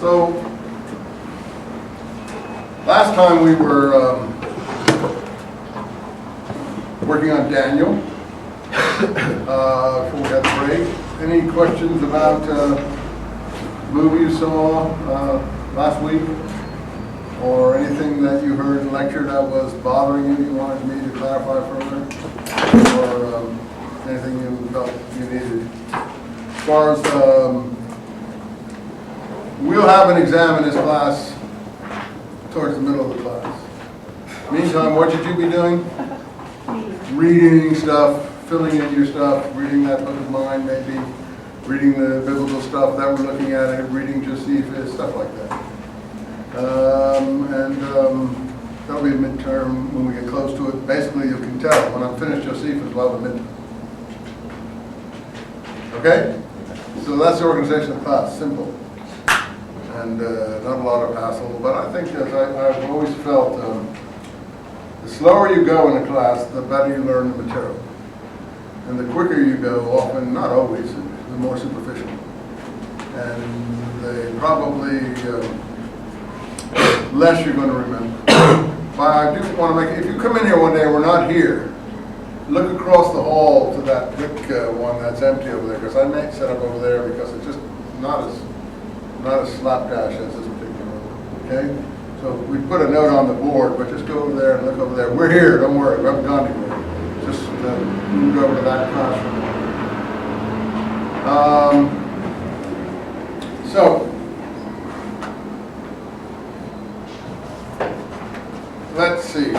So, last time we were working on Daniel, before we had the break. Any questions about movie you saw last week? Or anything that you heard in lecture that was bothering you wanted me to clarify further? Or anything you felt you needed? As far as, we'll have an exam in this class towards the middle of the class. Meantime, what should you be doing? Reading stuff, filling in your stuff, reading that book of mine maybe, reading the biblical stuff that we're looking at, reading Josephus, stuff like that. That'll be a midterm when we get close to it. Basically, you can tell when I'm finished Josephus, we'll have a midterm. Okay? So that's the organization of the class, simple. And not a lot of hassle, but I think as I've always felt, the slower you go in a class, the better you learn the material. And the quicker you go, often, not always, the more superficial. And they probably, less you're going to remember. But I do want to make, if you come in here one day and we're not here, look across the hall to that brick one that's empty over there, because I may set up over there because it's just not as slapdash as this particular one, okay? So we put a note on the board, but just go over there and look over there. We're here, don't worry, we haven't gone anywhere. Just move over to that classroom. So, let's see.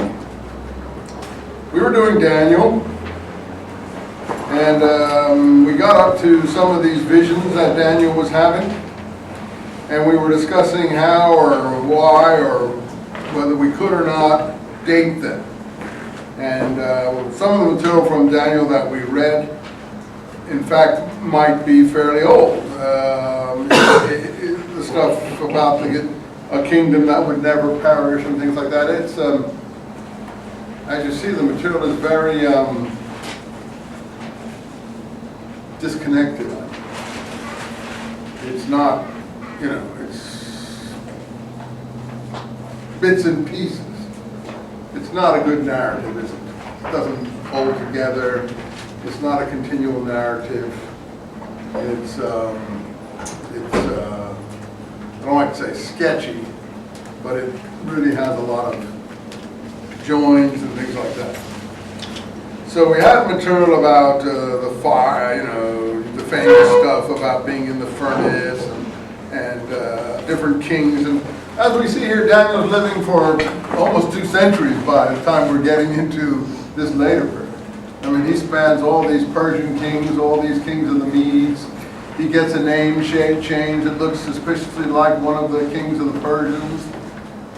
We were doing Daniel, and we got up to some of these visions that Daniel was having, and we were discussing how or why or whether we could or not date them. And some of the material from Daniel that we read, in fact, might be fairly old. The stuff about a kingdom that would never perish and things like that. It's, as you see, the material is very disconnected. It's not, you know, it's bits and pieces. It's not a good narrative. It doesn't hold together. It's not a continual narrative. It's I don't like to say sketchy, but it really has a lot of joins and things like that. So we had material about the fire, you know, the famous stuff about being in the furnace and different kings. And as we see here, Daniel's living for almost 2 centuries by the time we're getting into this later period. I mean, he spans all these Persian kings, all these kings of the Medes. He gets a name change that looks suspiciously like one of the kings of the Persians.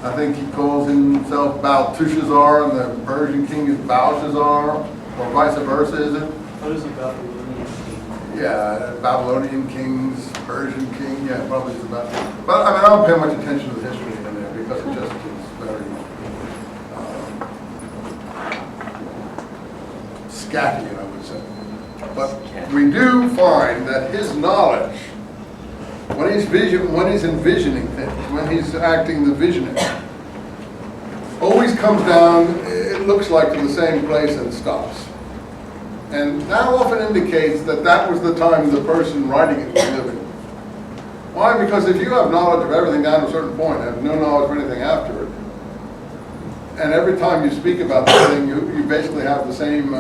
I think he calls himself Belteshazzar, and the Persian king is Belshazzar, or vice versa, is it? What is a Babylonian king? Yeah, Babylonian kings, Persian king, yeah, probably is about. But I mean, I don't pay much attention to the history in there because it just is very scatty, I would say. But we do find that his knowledge, when he's envisioning things, when he's acting the visionary, always comes down, it looks like, to the same place and stops. And that often indicates that that was the time the person writing it was living. Why? Because if you have knowledge of everything down to a certain point, and have no knowledge of anything after it, and every time you speak about the thing, you basically have the same,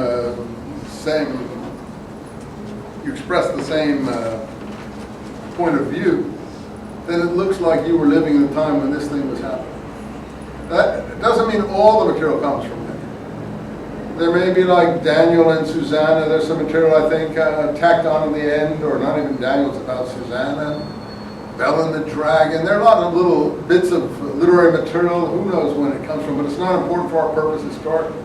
you express the same point of view, then it looks like you were living in the time when this thing was happening. That doesn't mean all the material comes from there. There may be, like Daniel and Susanna, there's some material, I think, tacked on in the end, or not even Daniel, it's about Susanna, Bel and the Dragon. There are a lot of little bits of literary material, who knows when it comes from, but it's not important for our purpose historically.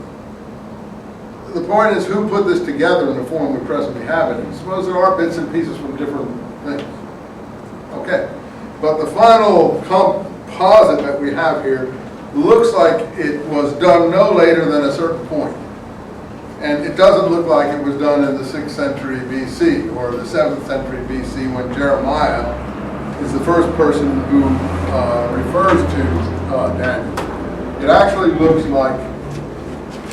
The point is, who put this together in the form we presently have it in? Suppose there are bits and pieces from different things. Okay, but the final composite that we have here looks like it was done no later than a certain point. And it doesn't look like it was done in the 6th century BC or the 7th century BC when Jeremiah is the first person who refers to Daniel. It actually looks like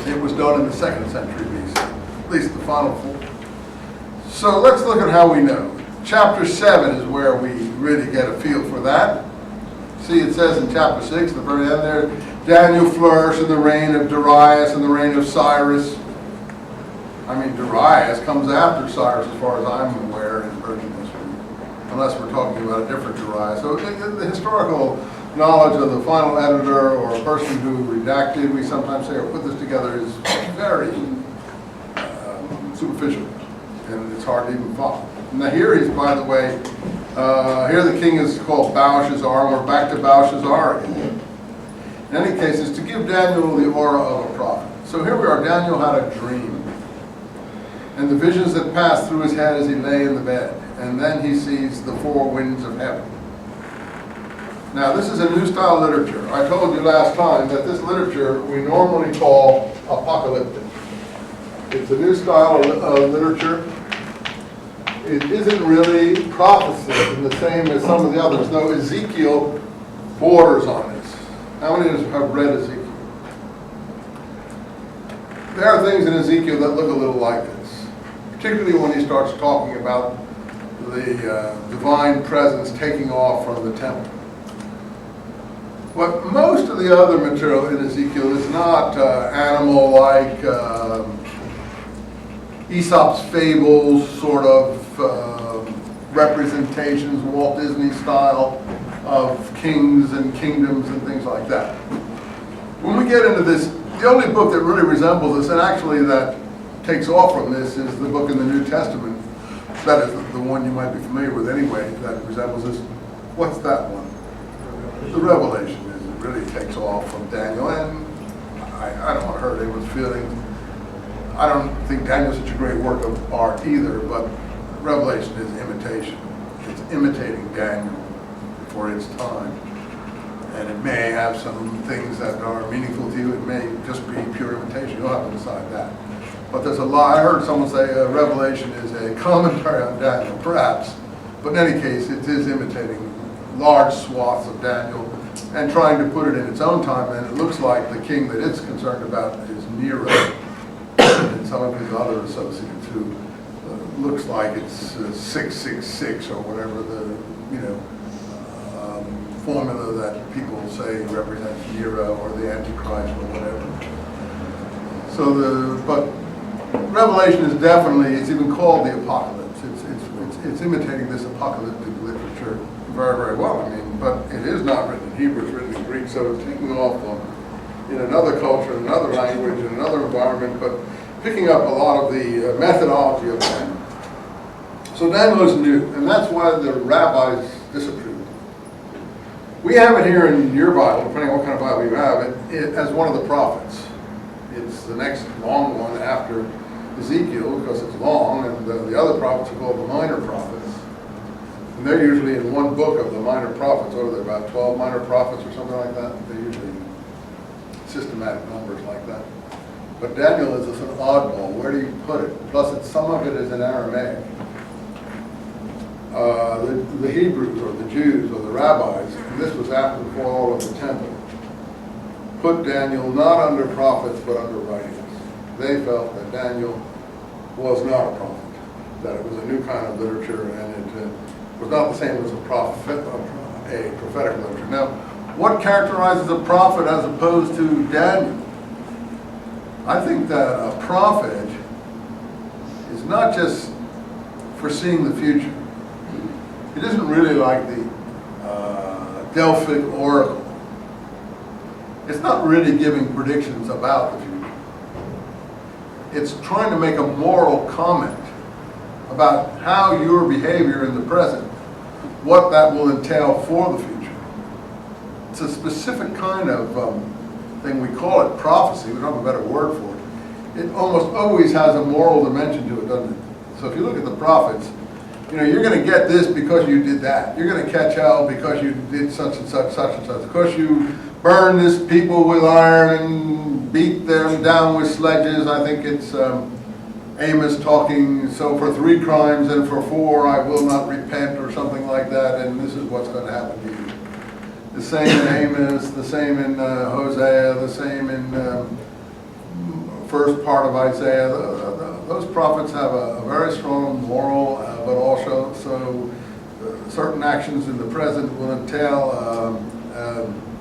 it was done in the 2nd century BC, at least the final 4. So let's look at how we know. Chapter 7 is where we really get a feel for that. See, it says in chapter 6, the very end there, Daniel flourished in the reign of Darius and the reign of Cyrus. I mean, Darius comes after Cyrus as far as I'm aware in Persian history, unless we're talking about a different Darius. So the historical knowledge of the final editor or a person who redacted, we sometimes say, or put this together, is very superficial, and it's hard to even follow. Now here he's, by the way, here the king is called Belshazzar, and we're back to Belshazzar again. In any case, it's to give Daniel the aura of a prophet. So here we are, Daniel had a dream, and the visions that passed through his head as he lay in the bed, and then he sees the 4 winds of heaven. Now this is a new style literature. I told you last time that this literature we normally call apocalyptic. It's a new style of literature. It isn't really prophecy in the same as some of the others, though Ezekiel borders on this. How many of us have read Ezekiel? There are things in Ezekiel that look a little like this, particularly when he starts talking about the divine presence taking off from the temple. But most of the other material in Ezekiel is not animal-like, Aesop's fables sort of representations, Walt Disney style, of kings and kingdoms and things like that. When we get into this, the only book that really resembles this, and actually that takes off from this, is the book in the New Testament. That is the one you might be familiar with anyway, that resembles this. What's that one? The Revelation. It really takes off from Daniel, and I don't want to hurt anyone's feelings. I don't think Daniel's such a great work of art either, but Revelation is imitation. It's imitating Daniel for its time. And it may have some things that are meaningful to you. It may just be pure imitation. You'll have to decide that. But there's a lot. I heard someone say Revelation is a commentary on Daniel, perhaps. But in any case, it is imitating large swaths of Daniel and trying to put it in its own time. And it looks like the king that it's concerned about is Nero and some of his other associates, who looks like it's 666 or whatever the formula that people say represents Nero or the Antichrist or whatever. So but Revelation is definitely, it's even called the Apocalypse. It's imitating this apocalyptic literature very, very well. I mean, but it is not written in Hebrew, it's written in Greek, so it's taking off in another culture, in another language, in another environment, but picking up a lot of the methodology of Daniel. So Daniel is new, and that's why the rabbis disapproved. We have it here in your Bible, depending on what kind of Bible you have, it as one of the prophets. It's the next long one after Ezekiel, because it's long, and the other prophets are called the minor prophets. And they're usually in one book of the minor prophets. What are there, about 12 minor prophets or something like that? They're usually systematic numbers like that. But Daniel is an oddball. Where do you put it? Plus, some of it is in Aramaic. The Hebrews or the Jews or the rabbis, and this was after the fall of the temple, put Daniel not under prophets but under writings. They felt that Daniel was not a prophet, that it was a new kind of literature, and it was not the same as a prophetic literature. Now, what characterizes a prophet as opposed to Daniel? I think that a prophet is not just foreseeing the future. It isn't really like the Delphic oracle. It's not really giving predictions about the future. It's trying to make a moral comment about how your behavior in the present, what that will entail for the future. It's a specific kind of thing. We call it prophecy. We don't have a better word for it. It almost always has a moral dimension to it, doesn't it? So if you look at the prophets, you're going to get this because you did that. You're going to catch hell because you did such and such, such and such. Because you burned this people with iron and beat them down with sledges. I think it's Amos talking, so for 3 crimes and for 4 I will not repent, or something like that, and this is what's going to happen to you. The same in Amos, the same in Hosea, the same in first part of Isaiah. Those prophets have a very strong moral, but also certain actions in the present will entail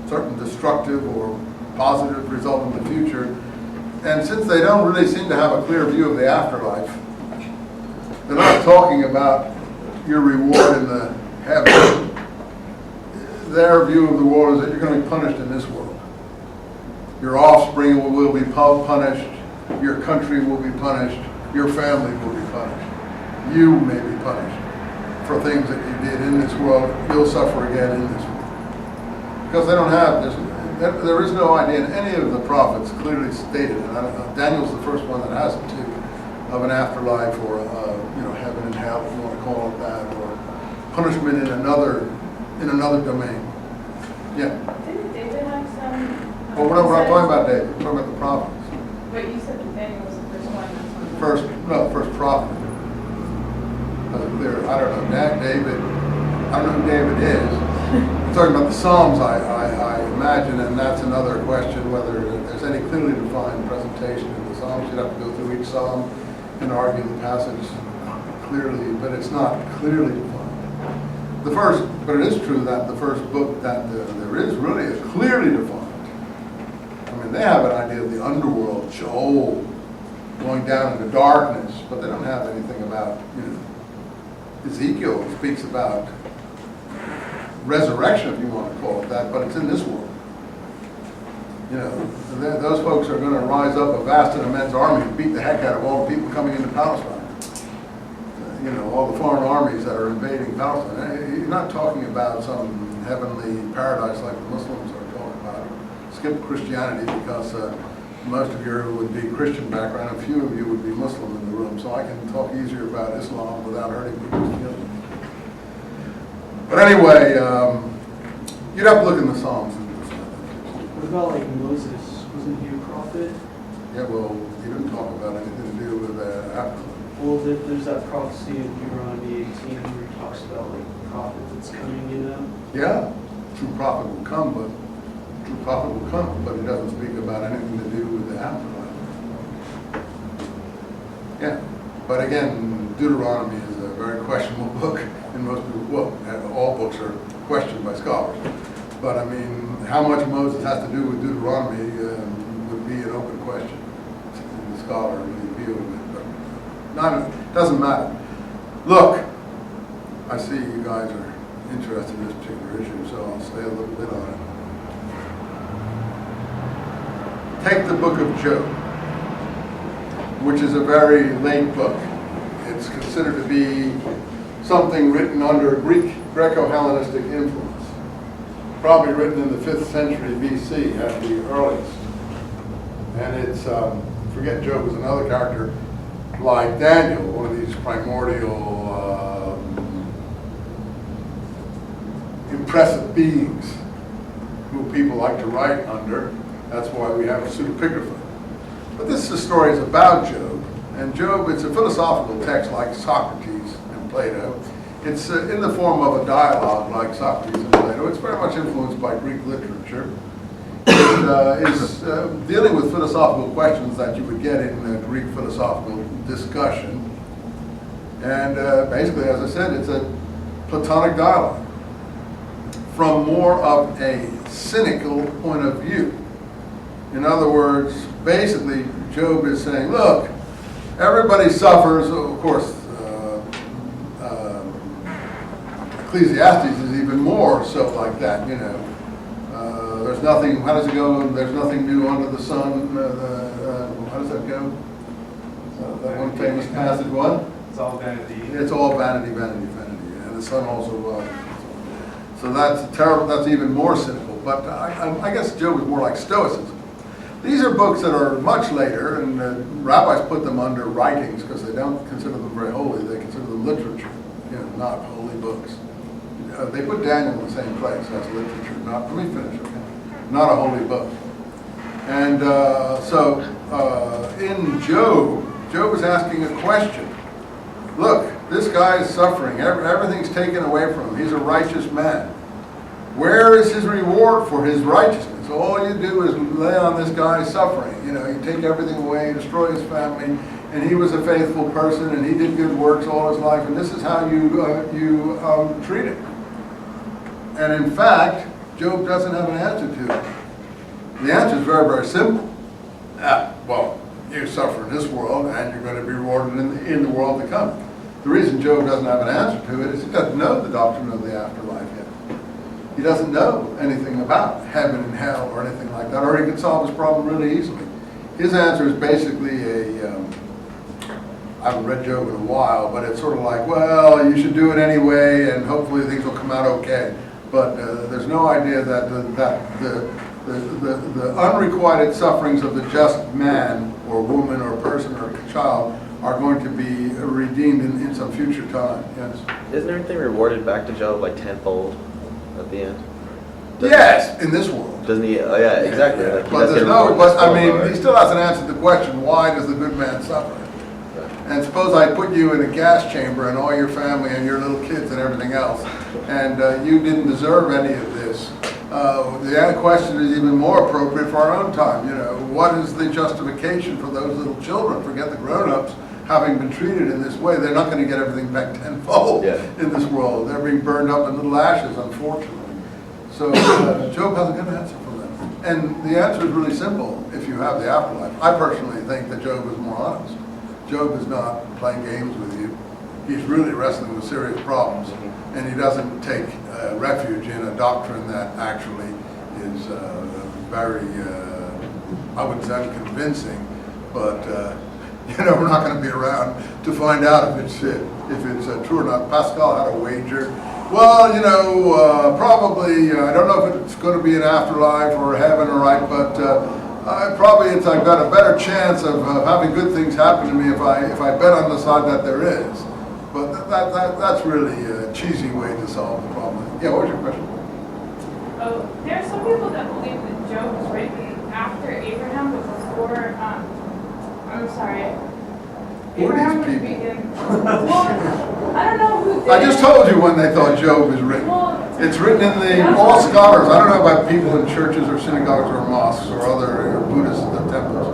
certain destructive or positive result in the future. And since they don't really seem to have a clear view of the afterlife, they're not talking about your reward in the heaven. Their view of the world is that you're going to be punished in this world. Your offspring will be punished. Your country will be punished. Your family will be punished. You may be punished for things that you did in this world. You'll suffer again in this world. Because they don't have this. There is no idea in any of the prophets clearly stated, and Daniel's the first one that has it too, of an afterlife or heaven and hell, if you want to call it that, or punishment in another domain. Yeah. Didn't David have some? Well, we're not talking about David. We're talking about the prophets. But you said that Daniel was the first one. First prophet. I don't know. David. I don't know who David is. We're talking about the Psalms, I imagine, and that's another question, whether there's any clearly defined presentation in the Psalms. You'd have to go through each Psalm and argue the passage clearly, but it's not clearly defined. But it is true that the first book that there is really is clearly defined. I mean, they have an idea of the underworld, Sheol, going down into darkness, but they don't have anything about, Ezekiel speaks about resurrection, if you want to call it that, but it's in this world. Those folks are going to rise up a vast and immense army and beat the heck out of all the people coming into Palestine. All the foreign armies that are invading Palestine. You're not talking about some heavenly paradise like the Muslims are talking about. Skip Christianity because most of you would be Christian background, a few of you would be Muslim in the room, so I can talk easier about Islam without hurting people's feelings. But anyway, you'd have to look in the Psalms. What about like Moses? Wasn't he a prophet? Yeah, well, he didn't talk about anything to do with afterlife. Well, there's that prophecy in Deuteronomy 18 where he talks about like the prophet that's coming, Yeah, true prophet will come, but he doesn't speak about anything to do with the afterlife. Yeah, but again, Deuteronomy is a very questionable book. In most people, well, all books are questioned by scholars. But I mean, how much Moses has to do with Deuteronomy would be an open question in the scholarly view of it. But doesn't matter. Look, I see you guys are interested in this particular issue, so I'll stay a little bit on it. Take the book of Job, which is a very late book. It's considered to be something written under Greco-Hellenistic influence, probably written in the 5th century BC at the earliest. And it's, forget Job was another character like Daniel, one of these primordial, impressive beings who people like to write under. That's why we have a pseudepigrapha. But this story is about Job, and Job, it's a philosophical text like Socrates and Plato. It's in the form of a dialogue like Socrates and Plato. It's very much influenced by Greek literature. It is dealing with philosophical questions that you would get in Greek philosophical discussion. And basically, as I said, it's a Platonic dialogue from more of a cynical point of view. In other words, basically, Job is saying, look, everybody suffers. Of course, Ecclesiastes is even more so like that, There's nothing, how does it go? There's nothing new under the sun. How does that go? That one famous passage, what? It's all vanity. It's all vanity, vanity, vanity. And the sun also, so that's terrible, that's even more cynical. But I guess Job is more like Stoicism. These are books that are much later, and rabbis put them under writings because they don't consider them very holy. They consider them literature, not holy books. They put Daniel in the same place as literature. Let me finish, okay? Not a holy book. And in Job Job is asking a question. Look, this guy is suffering. Everything's taken away from him. He's a righteous man. Where is his reward for his righteousness? All you do is lay on this guy's suffering. You know, you take everything away, destroy his family, and he was a faithful person, and he did good works all his life, and this is how you treat it. And in fact, Job doesn't have an answer to it. The answer is very, very simple. Well, you suffer in this world, and you're going to be rewarded in the world to come. The reason Job doesn't have an answer to it is he doesn't know the doctrine of the afterlife yet. He doesn't know anything about heaven and hell or anything like that, or he could solve his problem really easily. His answer is basically I haven't read Job in a while, but it's sort of like, well, you should do it anyway, and hopefully things will come out okay. But there's no idea that the unrequited sufferings of the just man or woman or person or child are going to be redeemed in some future time. Yes. Isn't everything rewarded back to Job like tenfold at the end? Yes, in this world. Doesn't he? Oh yeah, exactly. Yeah. Like, But there's no. But I mean, he still hasn't answered the question: why does the good man suffer? Right. And suppose I put you in a gas chamber and all your family and your little kids and everything else, and you didn't deserve any of this. The question is even more appropriate for our own time. You know, what is the justification for those little children? Forget the grown-ups. Having been treated in this way, they're not going to get everything back tenfold in this world. They're being burned up in little ashes, unfortunately. So Job has a good answer for them. And the answer is really simple if you have the afterlife. I personally think that Job is more honest. Job is not playing games with you. He's really wrestling with serious problems. And he doesn't take refuge in a doctrine that actually is very, I wouldn't say unconvincing, but you know, we're not going to be around to find out if it's true or not. Pascal had a wager. Well, you know, probably, I don't know if it's going to be an afterlife or heaven or right, but probably I've got a better chance of having good things happen to me if I bet on the side that there is. But that's really a cheesy way to solve the problem. Yeah, what was your question? Oh, there are some people that believe that Job was written after Abraham, but before, I'm sorry. Who are Abraham these was people? beaten. Well, I don't know who did I just told you when they thought Job is written. Well, It's written in all scholars. I don't know about people in churches or synagogues or mosques or other Buddhist temples.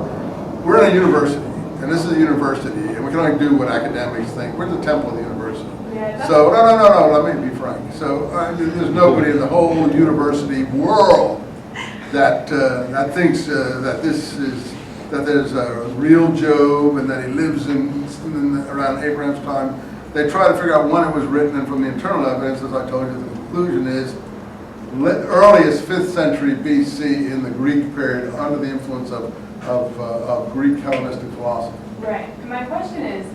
We're in a university, and this is a university, and we can only do what academics think. We're the temple of the university. Yeah, So, no, let me be frank. So, there's nobody in the whole university world that thinks that there's a real Job and that he lives around Abraham's time. They try to figure out when it was written, and from the internal evidence, as I told you, the conclusion is earliest 5th century BC in the Greek period under the influence of Greek Hellenistic philosophy. Right. And my question is,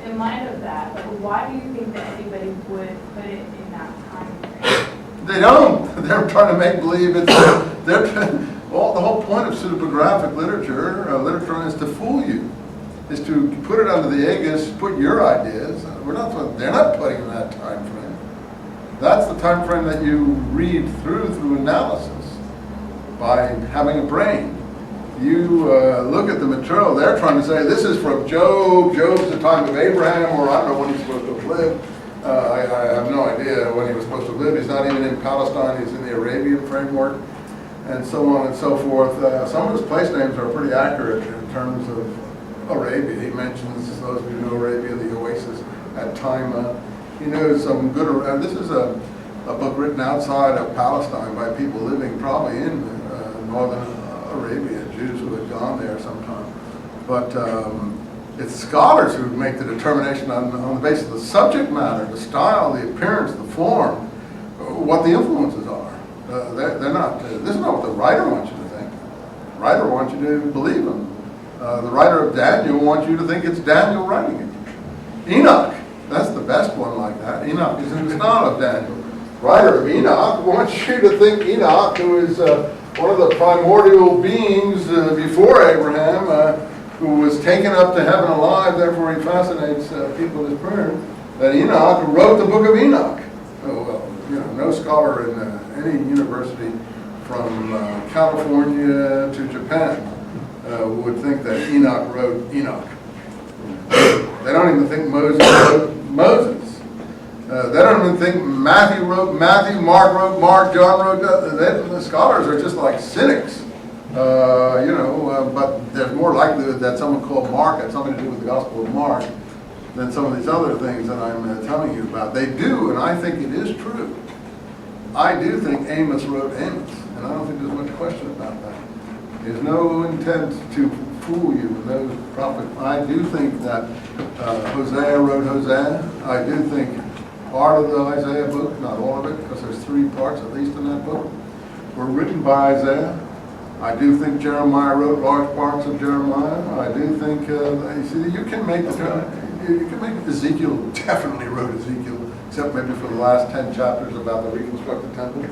in light of that, why do you think that anybody would put it in that time frame? They don't. They're trying to make believe it's. The whole point of pseudepigraphic literature is to fool you, is to put it under the aegis, put your ideas. They're not putting in that time frame. That's the time frame that you read through analysis by having a brain. You look at the material. They're trying to say this is from Job. Job's the time of Abraham, or I don't know when he's supposed to have lived. I have no idea when he was supposed to live. He's not even in Palestine. He's in the Arabian framework, and so on and so forth. Some of his place names are pretty accurate in terms of Arabia. He mentions, those who know Arabia, the oasis at Taima. He knows some good. This is a book written outside of Palestine by people living probably in northern Arabia, Jews who had gone there sometime. But it's scholars who make the determination on the basis of the subject matter, the style, the appearance, the form, what the influences are. They're not. This is not what the writer wants you to think. The writer wants you to believe him. The writer of Daniel wants you to think it's Daniel writing it. Enoch, that's the best one like that. Enoch is in the style of Daniel. Writer of Enoch wants you to think Enoch, who is one of the primordial beings before Abraham, who was taken up to heaven alive, therefore he fascinates people in his prayer, that Enoch wrote the book of Enoch. Oh, well, no scholar in any university from California to Japan would think that Enoch wrote Enoch. They don't even think Moses wrote Moses. They don't even think Matthew wrote Matthew, Mark wrote Mark, John wrote. The scholars are just like cynics. But there's more likelihood that someone called Mark had something to do with the Gospel of Mark than some of these other things that I'm telling you about. They do, and I think it is true. I do think Amos wrote Amos, and I don't think there's much question about that. There's no intent to fool you with those prophets. I do think that Hosea wrote Hosea. I do think part of the Isaiah book, not all of it, because there's 3 parts at least in that book, were written by Isaiah. I do think Jeremiah wrote large parts of Jeremiah. I do think, you can make Ezekiel definitely wrote Ezekiel, except maybe for the last 10 chapters about the reconstructed temple.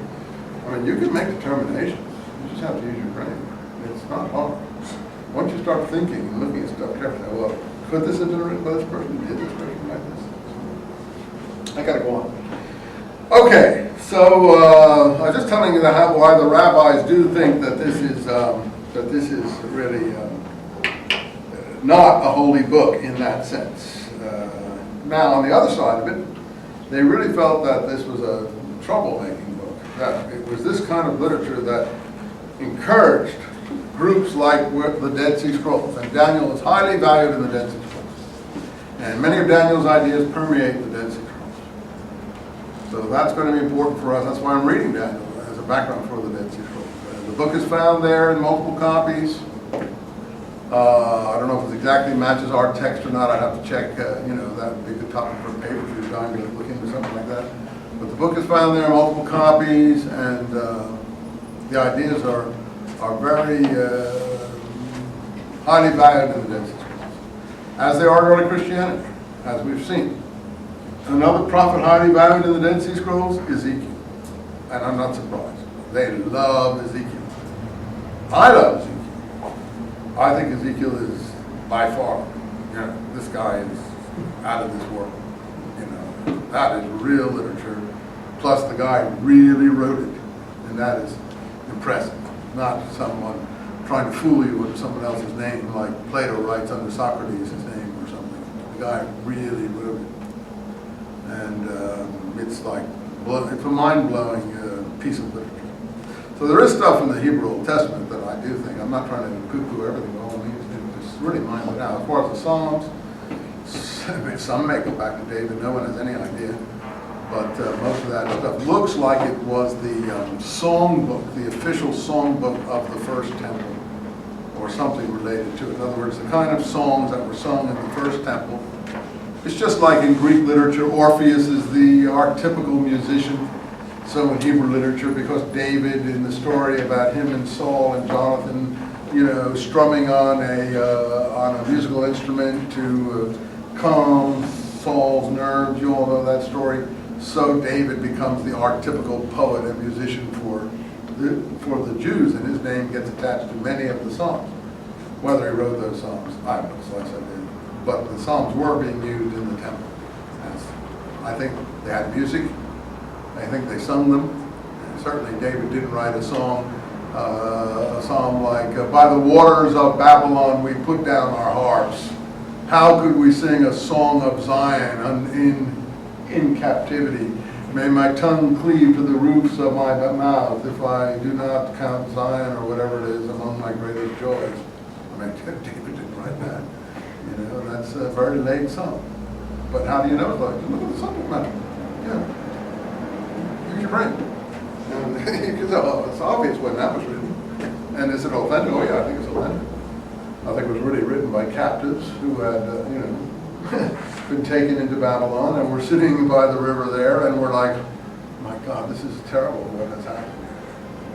I mean, you can make determinations. You just have to use your brain. It's not hard. Once you start thinking and looking at stuff carefully, well, could this have been written by this person? Did this person write this? I gotta go on. Okay, so I was just telling you why the rabbis do think that this is really not a holy book in that sense. Now, on the other side of it, they really felt that this was a troublemaking book. That it was this kind of literature that encouraged groups like the Dead Sea Scrolls, and Daniel is highly valued in the Dead Sea Scrolls. And many of Daniel's ideas permeate the Dead Sea Scrolls. So that's going to be important for us. That's why I'm reading Daniel as a background for the Dead Sea Scrolls. The book is found there in multiple copies. I don't know if it exactly matches our text or not. I'd have to check. That would be a good topic for a paper if you're trying to look into something like that. But the book is found there in multiple copies, and the ideas are very highly valued in the Dead Sea Scrolls, as they are in early Christianity, as we've seen. Another prophet highly valued in the Dead Sea Scrolls, Ezekiel. And I'm not surprised. They love Ezekiel. I love Ezekiel. I think Ezekiel is by far, this guy is out of this world. That is real literature. Plus the guy really wrote it. And that is impressive. Not someone trying to fool you with someone else's name, like Plato writes under Socrates' name or something. The guy really wrote it. And it's a mind-blowing piece of literature. So there is stuff in the Hebrew Old Testament that I do think, I'm not trying to poo-poo everything by all means, it's really mind-blowing. Now, as far as the Psalms, some may go back to David, no one has any idea. But most of that stuff looks like it was the song book, the official song book of the first temple, or something related to it. In other words, the kind of songs that were sung in the first temple. It's just like in Greek literature, Orpheus is the archetypical musician. So in Hebrew literature, because David, in the story about him and Saul and Jonathan, strumming on a musical instrument to calm Saul's nerves, you all know that story. So David becomes the archetypical poet and musician for the Jews, and his name gets attached to many of the Psalms. Whether he wrote those Psalms, I don't know, so I said it. But the Psalms were being used in the temple. I think they had music. I think they sung them. And certainly David didn't write a song, a psalm like, by the waters of Babylon we put down our harps. How could we sing a song of Zion in captivity? May my tongue cleave to the roofs of my mouth if I do not count Zion or whatever it is among my greatest joys. I mean, David didn't write that. That's a very late song. But how do you know? Look at the subject matter. Use your brain. It's obvious when that was written. And is it authentic? Oh yeah, I think it's authentic. I think it was really written by captives who had, been taken into Babylon, and were sitting by the river there, and we're like, my God, this is terrible what has happened here.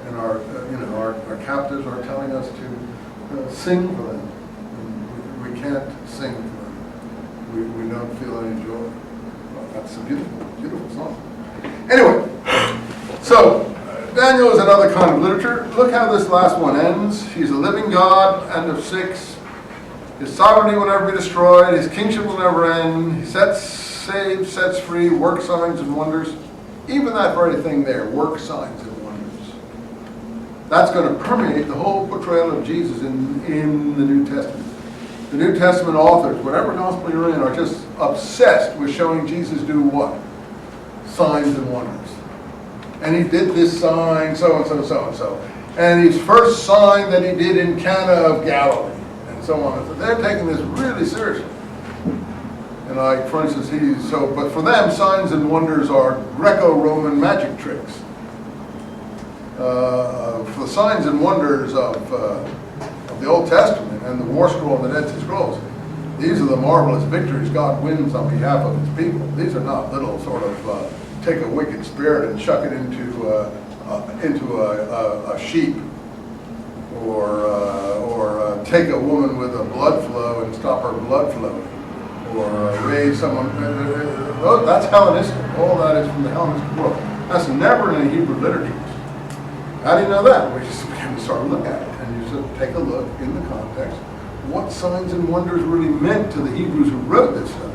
And our captives are telling us to sing for them. We can't sing for them. We don't feel any joy. Well, that's a beautiful, beautiful song. Anyway, so Daniel is another kind of literature. Look how this last one ends. He's a living God, end of 6. His sovereignty will never be destroyed. His kingship will never end. He saves, sets free, works signs and wonders. Even that very thing there, work signs and wonders. That's going to permeate the whole portrayal of Jesus in the New Testament. The New Testament authors, whatever gospel you're in, are just obsessed with showing Jesus do what? Signs and wonders. And he did this sign, so-and-so, so-and-so. And his first sign that he did in Cana of Galilee, and so on. So they're taking this really seriously. And like, for instance, but for them, signs and wonders are Greco-Roman magic tricks. For the signs and wonders of the Old Testament and the War Scroll and the Dead Sea Scrolls, these are the marvelous victories God wins on behalf of his people. These are not little sort of take a wicked spirit and chuck it into a sheep, or take a woman with a blood flow and stop her blood flowing, or raise someone. That's Hellenistic. All that is from the Hellenistic world. That's never in the Hebrew literatures. How do you know that? We just begin to start to look at it, and you just take a look in the context. What signs and wonders really meant to the Hebrews who wrote this stuff?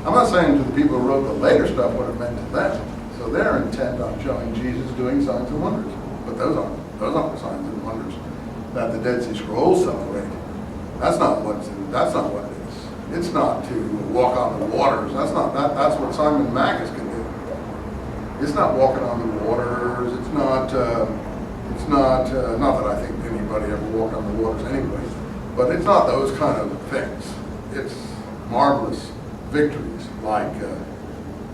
I'm not saying to the people who wrote the later stuff what it meant to them. So they're intent on showing Jesus doing signs and wonders, but those aren't the signs and wonders that the Dead Sea Scrolls celebrate. That's not what it is. It's not to walk on the waters. That's what Simon Magus can do. It's not walking on the waters. It's not not that I think anybody ever walked on the waters anyway, but it's not those kind of things. It's marvelous victories like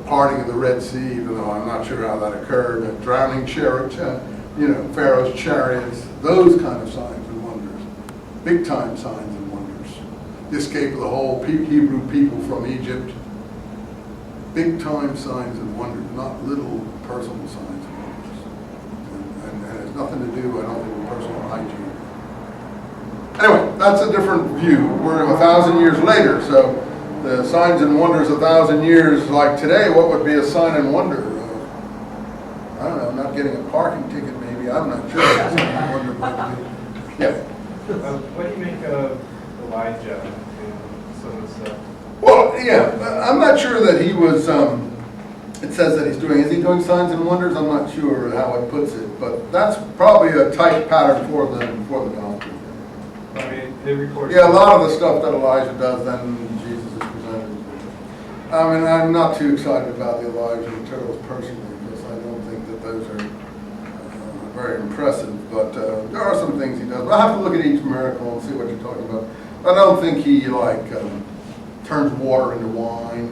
parting of the Red Sea, even though I'm not sure how that occurred, drowning chariots, Pharaoh's chariots, those kind of signs and wonders, big time signs and wonders. The escape of the whole Hebrew people from Egypt, big time signs and wonders, not little personal signs and wonders. And it has nothing to do, I don't think, with personal hygiene. Anyway, that's a different view. We're 1,000 years later, so the signs and wonders 1,000 years like today, what would be a sign and wonder? I don't know, not getting a parking ticket maybe, I'm not sure. Yeah. What do you make of Elijah and some of the stuff? Well, yeah, I'm not sure that he was, it says that is he doing signs and wonders? I'm not sure how it puts it, but that's probably a type pattern for the gospel. I mean, they record. Yeah, a lot of the stuff that Elijah does, then Jesus is presented. I mean, I'm not too excited about the Elijah materials personally, because I don't think that those are very impressive, but there are some things he does. But I have to look at each miracle and see what you're talking about. I don't think he, turns water into wine.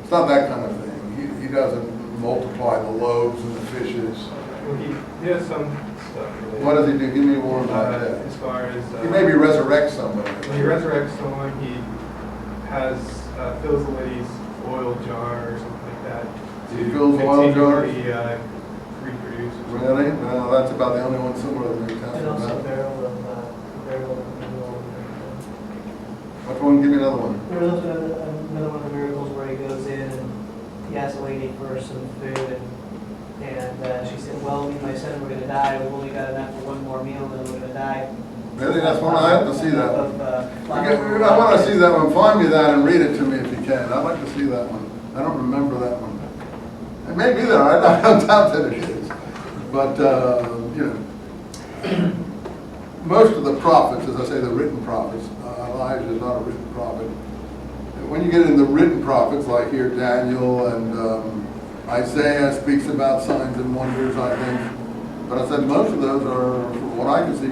It's not that kind of thing. He doesn't multiply the loaves and the fishes. Well, he has some stuff. What does he do? Give me one about that. As far as... he maybe resurrects somebody. When he resurrects someone, he has fills the lady's oil jar or something like that. He fills oil jars? Reproduce. Really? Well, that's about the only one similar to the New And also Testament. barrel of oil. Which one? Give me another one. There was another one of the miracles where he goes in and he asks a lady for some food, and she said, well, me and my son, we're going to die. We've only got enough for one more meal, and then we're going to die. Really? That's one? I have to see that one. I I want to see that one. Find me that and read it to me if you can. I'd like to see that one. I don't remember that one. It may be there. I don't doubt that it is. But, most of the prophets, as I say, the written prophets, Elijah is not a written prophet. When you get into the written prophets, like here Daniel and Isaiah speaks about signs and wonders, I think. But I said most of those are, from what I can see,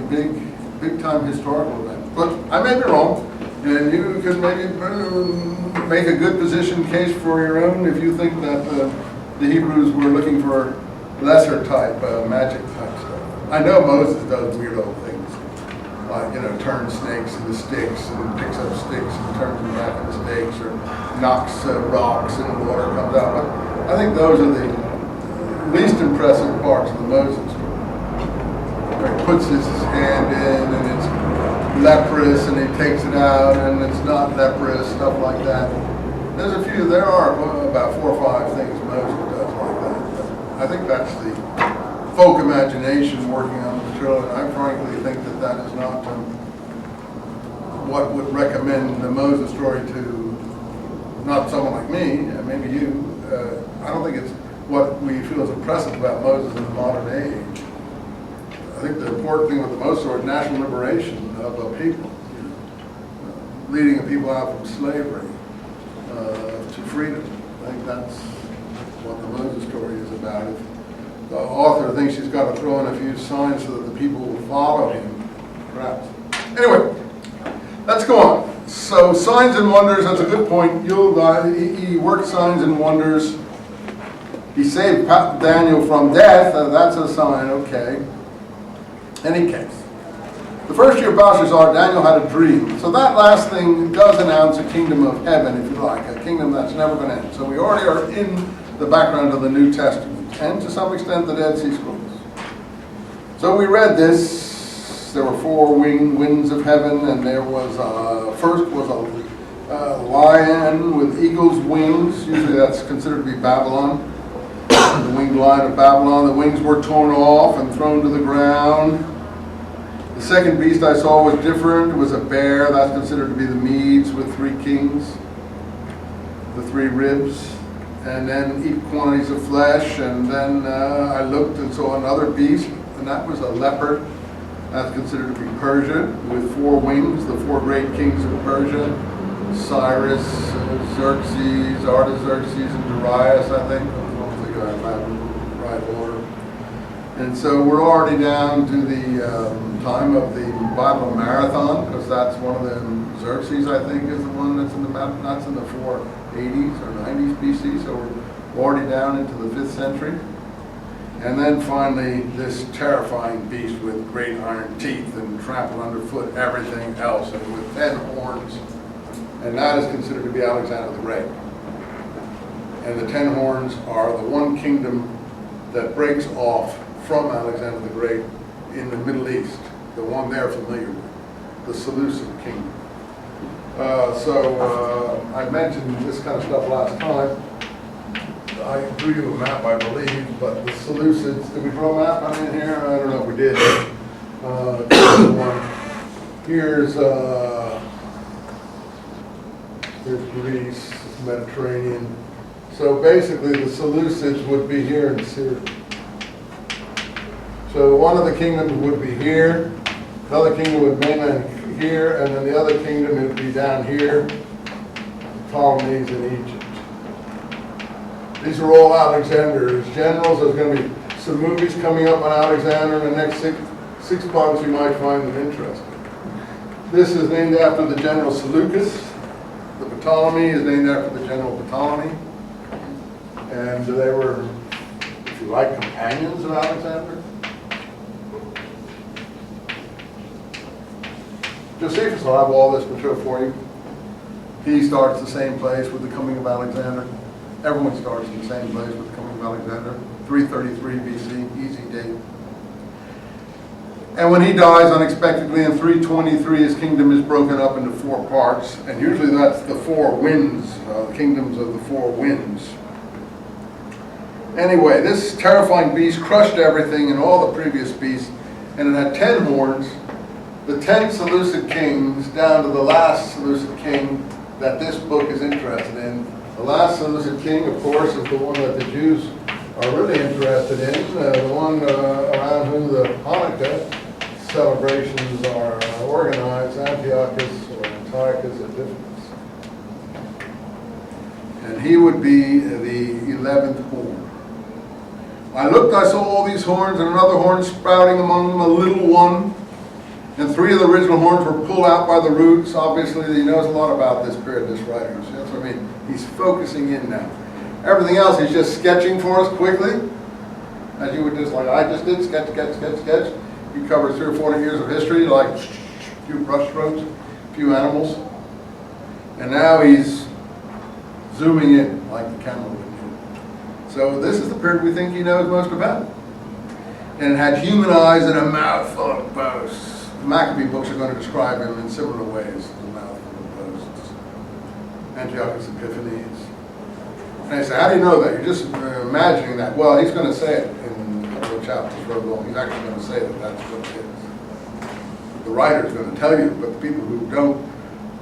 big time historical events. But I may be wrong, and you could maybe make a good position case for your own if you think that the Hebrews were looking for lesser type, magic type stuff. I know Moses does weird old things. Turns snakes into sticks and picks up sticks and turns them back into snakes, or knocks rocks and water comes out. But I think those are the least impressive parts of the Moses story. Where he puts his hand in and it's leprous and he takes it out and it's not leprous, stuff like that. There are about 4 or 5 things Moses does like that. But I think that's the folk imagination working on the material, and I frankly think that is not what would recommend the Moses story to not someone like me, maybe you. I don't think it's what we feel is impressive about Moses in the modern age. I think the important thing with the Moses story is national liberation of a people. leading a people out from slavery to freedom. I think that's what the Moses story is about. If the author thinks she's got to throw in a few signs so that the people will follow him, perhaps. Anyway, let's go on. So signs and wonders, that's a good point. He worked signs and wonders. He saved Daniel from death. That's a sign, okay. Any case. The first year of Belshazzar, Daniel had a dream. So that last thing does announce a kingdom of heaven, if you like, a kingdom that's never going to end. So we already are in the background of the New Testament, and to some extent the Dead Sea Scrolls. So we read this. There were 4 winds of heaven, and there was first was a lion with eagle's wings. Usually that's considered to be Babylon, the winged lion of Babylon. The wings were torn off and thrown to the ground. The second beast I saw was different. It was a bear. That's considered to be the Medes with 3 kings, the 3 ribs, and then eat quantities of flesh. And then I looked and saw another beast, and that was a leopard. That's considered to be Persia with 4 wings, the 4 great kings of Persia, Cyrus, Xerxes, Artaxerxes, and Darius, I think. I don't think I have the right order. And so we're already down to the time of the Bible Marathon, because that's one of them. Xerxes, I think, is the one that's in the map. That's in the 480s or 90s BC, so we're already down into the 5th century. And then finally, this terrifying beast with great iron teeth and trampled underfoot everything else, and with 10 horns. And that is considered to be Alexander the Great. And the 10 horns are the one kingdom that breaks off from Alexander the Great in the Middle East, the one they're familiar with, the Seleucid kingdom. I mentioned this kind of stuff last time. I drew you a map, I believe, but the Seleucids, did we draw a map on in here? I don't know if we did. Here's Greece, Mediterranean. So basically the Seleucids would be here in Syria. So one of the kingdoms would be here, another kingdom would be mainland here, and then the other kingdom would be down here, Ptolemies in Egypt. These are all Alexander's generals. There's going to be some movies coming up on Alexander in the next six months. You might find them interesting. This is named after the general Seleucus. The Ptolemy is named after the general Ptolemy. And they were, if you like, companions of Alexander. Josephus will have all this material for you. He starts the same place with the coming of Alexander. Everyone starts in the same place with the coming of Alexander. 333 BC, easy date. And when he dies unexpectedly in 323, his kingdom is broken up into 4 parts. And usually that's the 4 winds, kingdoms of the 4 winds. Anyway, this terrifying beast crushed everything and all the previous beasts, and it had 10 horns, the 10 Seleucid kings, down to the last Seleucid king that this book is interested in. The last Seleucid king, of course, is the one that the Jews are really interested in, the one around whom the Hanukkah celebrations are organized, Antiochus or Antiochus Epiphanes. And he would be the 11th horn. I looked, I saw all these horns, and another horn sprouting among them, a little one. And 3 of the original horns were pulled out by the roots. Obviously, he knows a lot about this period, this writer. So that's what I mean. He's focusing in now. Everything else he's just sketching for us quickly. As you would just, like I just did, sketch. He covers 300 or 400 years of history, like a few brush strokes, a few animals. And now he's zooming in like the camera would do. So this is the period we think he knows most about. And it had human eyes and a mouth full of boasts. The Maccabee books are going to describe him in similar ways, the mouth full of boasts. Antiochus Epiphanes. And I say, how do you know that? You're just imagining that. Well, he's going to say it in a couple of chapters further along. He's actually going to say that that's what it is. The writer's going to tell you, but the people who don't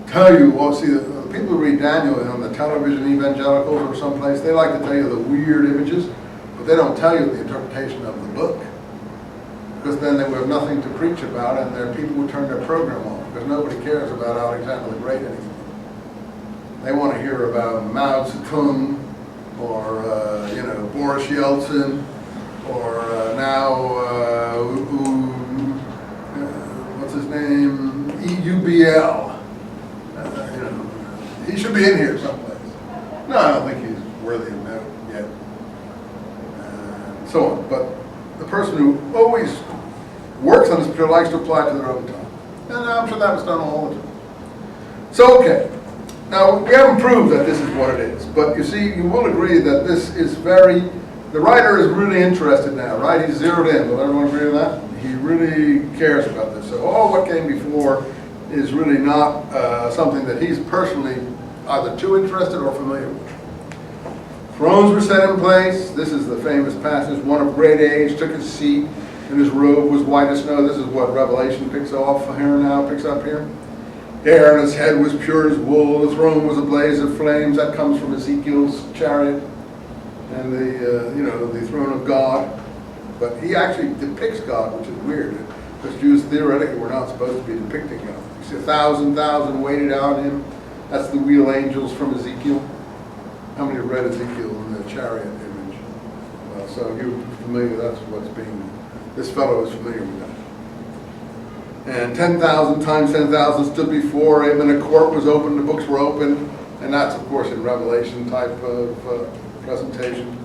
tell you, well, see, the people who read Daniel on the television evangelicals or someplace, they like to tell you the weird images, but they don't tell you the interpretation of the book. Because then they would have nothing to preach about, and their people would turn their program off. because nobody cares about Alexander the Great anymore. They want to hear about Mao Zedong or, Boris Yeltsin or what's his name? EUBL. He should be in here someplace. No, I don't think he's worthy of note yet. And so on. But the person who always works on this material likes to apply to their own time. And I'm sure that was done all the time. So, okay. Now, we haven't proved that this is what it is. But you see, you will agree that this is the writer is really interested now, right? He's zeroed in. Will everyone agree on that? He really cares about this. So all what came before is really not something that he's personally either too interested or familiar with. Thrones were set in place. This is the famous passage. One of great age took his seat, and his robe was white as snow. This is what Revelation picks up here. Hair on his head was pure as wool. The throne was a blaze of flames. That comes from Ezekiel's chariot and the throne of God. But he actually depicts God, which is weird, because Jews theoretically were not supposed to be depicting God. You see 1,000 waited out on him. That's the wheel angels from Ezekiel. How many have read Ezekiel in the chariot image? Well, so you're familiar, that's what's this fellow is familiar with that. And 10,000 times 10,000 stood before him, and a court was open, the books were open, and that's, of course, in Revelation type of presentation.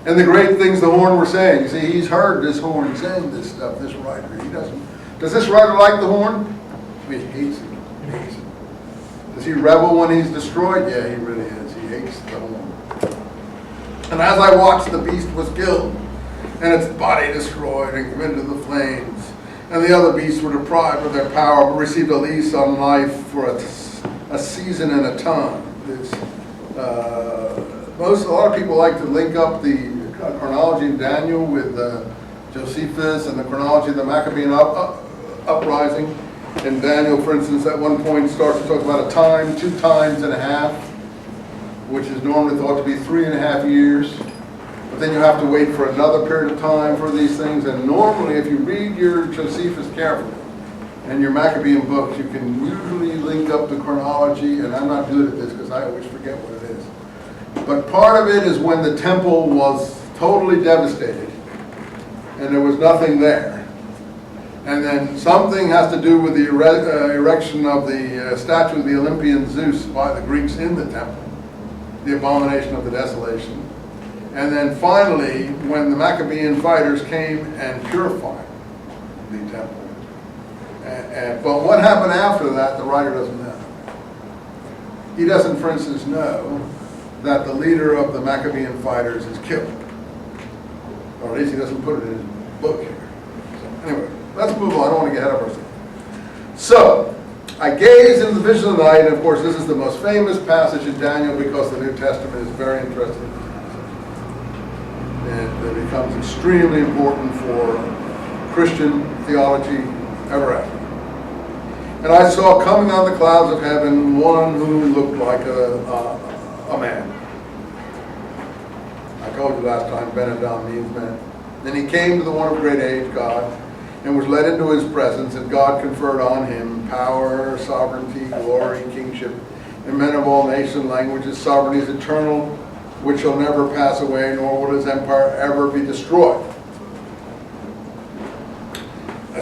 And the great things the horn were saying. You see, he's heard this horn saying this stuff, this writer. He doesn't. Does this writer like the horn? He hates it. He hates it. Does he revel when he's destroyed? Yeah, he really is. He hates the horn. And as I watched, the beast was killed, and its body destroyed and committed to the flames. And the other beasts were deprived of their power, but received a lease on life for a season and a time. A lot of people like to link up the chronology of Daniel with Josephus and the chronology of the Maccabean uprising. And Daniel, for instance, at one point starts to talk about a time, 2 times and a half, which is normally thought to be 3.5 years. But then you have to wait for another period of time for these things. And normally, if you read your Josephus carefully and your Maccabean books, you can usually link up the chronology. And I'm not good at this because I always forget what it is. But part of it is when the temple was totally devastated and there was nothing there. And then something has to do with the erection of the statue of the Olympian Zeus by the Greeks in the temple, the abomination of the desolation. And then finally, when the Maccabean fighters came and purified the temple. But what happened after that, the writer doesn't know. He doesn't, for instance, know that the leader of the Maccabean fighters is killed. Or at least he doesn't put it in his book here. So anyway, let's move on. I don't want to get ahead of ourselves. So, I gazed into the vision of the night, and of course this is the most famous passage in Daniel because the New Testament is very interested in this passage. And it becomes extremely important for Christian theology ever after. And I saw coming on the clouds of heaven one who looked like a man. I told you last time, Ben Adam means man. Then he came to the one of great age, God, and was led into his presence, and God conferred on him power, sovereignty, glory, kingship, and men of all nations, languages. Sovereignty is eternal, which shall never pass away, nor will his empire ever be destroyed.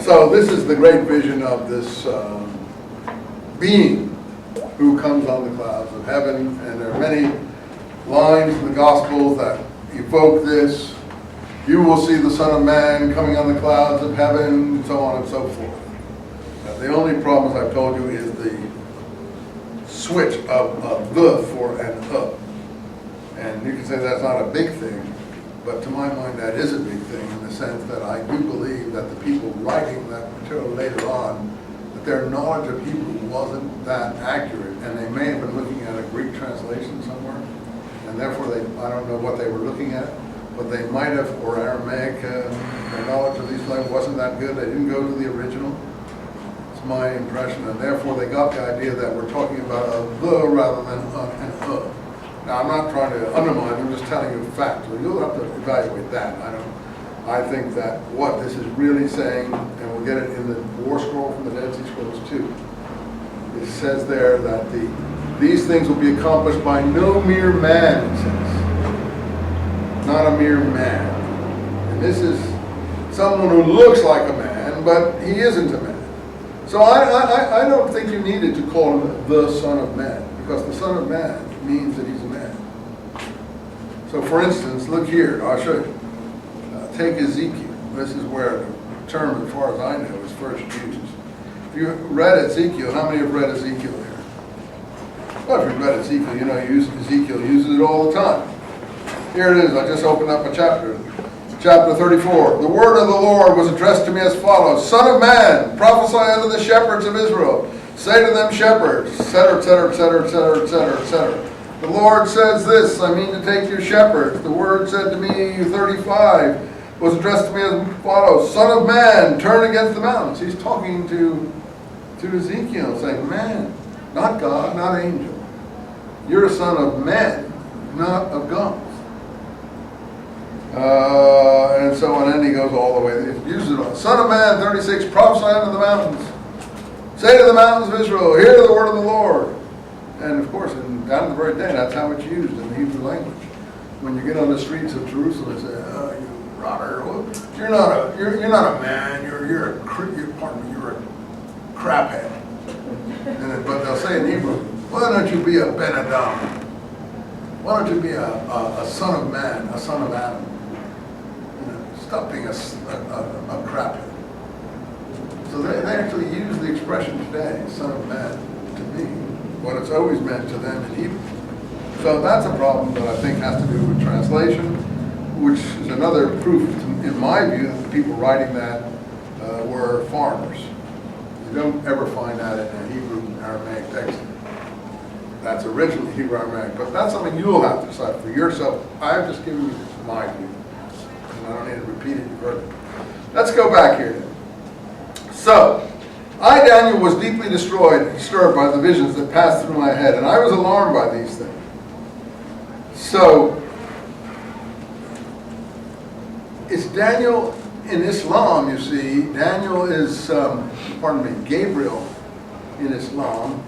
So this is the great vision of this being who comes on the clouds of heaven, and there are many lines in the Gospels that evoke this. You will see the Son of Man coming on the clouds of heaven, and so on and so forth. The only problem, as I've told you, is the switch of the for an up. And you can say that's not a big thing, but to my mind that is a big thing in the sense that I do believe that the people writing that material later on, that their knowledge of Hebrew wasn't that accurate, and they may have been looking at a Greek translation somewhere, and therefore I don't know what they were looking at, but they might have, or Aramaic, their knowledge of these languages wasn't that good. They didn't go to the original. It's my impression, and therefore they got the idea that we're talking about a the rather than an. Now, I'm not trying to undermine, I'm just telling you facts. So you'll have to evaluate that. I think that what this is really saying, and we'll get it in the War Scroll from the Dead Sea Scrolls too, It says there that these things will be accomplished by no mere man, it says. Not a mere man. And this is someone who looks like a man, but he isn't a man. So I don't think you needed to call him the Son of Man, because the Son of Man means that he's a man. So for instance, look here, I'll show you. Take Ezekiel. This is where the term, as far as I know, is first used. If you read Ezekiel, how many have read Ezekiel here? Well, if you've read Ezekiel, you know Ezekiel uses it all the time. Here it is, I just opened up a chapter. Chapter 34. The word of the Lord was addressed to me as follows. Son of man, prophesy unto the shepherds of Israel. Say to them, shepherds, etc., etc., etc., etc., etc., etc. The Lord says this, I mean to take your shepherds. The word said to me, 35, was addressed to me as follows. Son of man, turn against the mountains. He's talking to Ezekiel, saying, man, not God, not angel. You're a son of men, not of gods. And so on, and he goes all the way. He uses it all. Son of man, 36, prophesy unto the mountains. Say to the mountains of Israel, hear the word of the Lord. And of course, down to the very day, that's how it's used in the Hebrew language. When you get on the streets of Jerusalem, they say, "Oh, you rotter! You're not a man. You're a craphead." But they'll say in Hebrew, "Why don't you be a Ben Adam? Why don't you be a son of man, a son of Adam? Stop being a craphead." So they actually use the expression today, "son of man," to me, what it's always meant to them in Hebrew. So that's a problem that I think has to do with translation, which is another proof, in my view, that the people writing that were foreigners. You don't ever find that in a Hebrew Aramaic text. That's originally Hebrew Aramaic, but that's something you'll have to decide for yourself. I've just given you my view, and I don't need to repeat it. You've heard it. Let's go back here. So, I, Daniel, was deeply disturbed by the visions that passed through my head, and I was alarmed by these things. So, it's Daniel in Islam, you see. Daniel is, Gabriel in Islam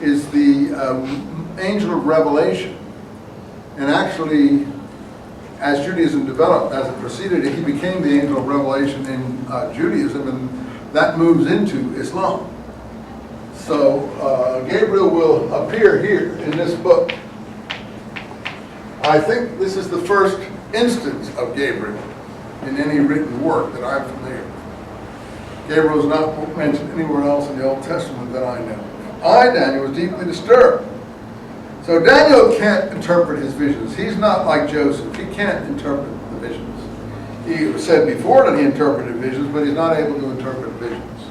is the angel of revelation. And actually, as Judaism developed, as it proceeded, he became the angel of revelation in Judaism, and that moves into Islam. So Gabriel will appear here in this book. I think this is the first instance of Gabriel in any written work that I'm familiar with. Gabriel is not mentioned anywhere else in the Old Testament that I know. I, Daniel, was deeply disturbed. So Daniel can't interpret his visions. He's not like Joseph. He can't interpret the visions. He said before that he interpreted visions, but he's not able to interpret visions.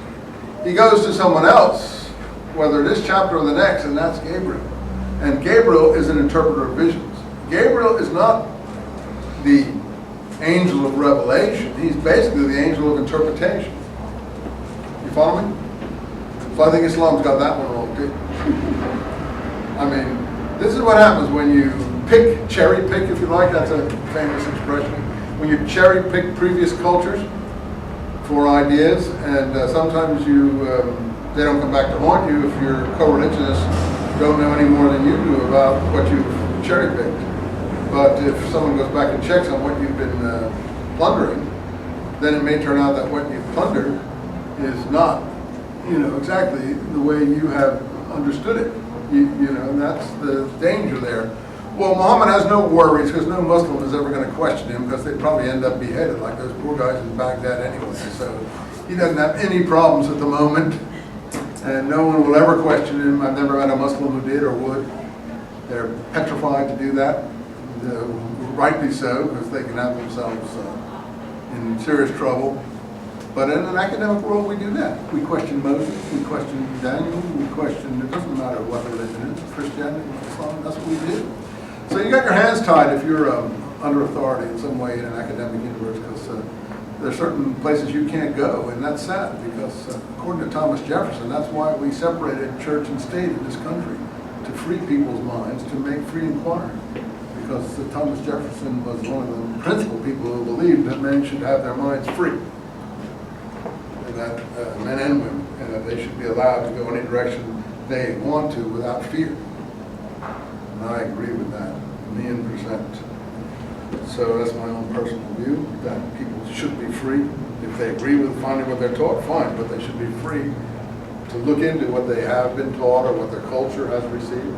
He goes to someone else, whether this chapter or the next, and that's Gabriel. And Gabriel is an interpreter of visions. Gabriel is not the angel of revelation. He's basically the angel of interpretation. You follow me? So I think Islam's got that one wrong too. I mean, this is what happens when you cherry pick, if you like. That's a famous expression. When you cherry pick previous cultures for ideas, and sometimes they don't come back to haunt you if your co-religionists don't know any more than you do about what you've cherry picked. But if someone goes back and checks on what you've been plundering, then it may turn out that what you've plundered is not, exactly the way you have understood it. And that's the danger there. Well, Muhammad has no worries because no Muslim is ever going to question him because they'd probably end up beheaded like those poor guys in Baghdad anyway. So he doesn't have any problems at the moment, and no one will ever question him. I've never met a Muslim who did or would. They're petrified to do that. Rightly so, because they can have themselves in serious trouble. But in an academic world, we do that. We question Moses, we question Daniel, we question, it doesn't matter what religion it is, Christianity, Islam, that's what we do. So you got your hands tied if you're under authority in some way in an academic universe, because there are certain places you can't go, and that's sad, because according to Thomas Jefferson, that's why we separated church and state in this country, to free people's minds, to make free inquiry. Because Thomas Jefferson was one of the principal people who believed that men should have their minds free. And that men and women, and that they should be allowed to go any direction they want to without fear. And I agree with that, 1,000,000%. So that's my own personal view, that people should be free. If they agree with finding what they're taught, fine, but they should be free to look into what they have been taught or what their culture has received.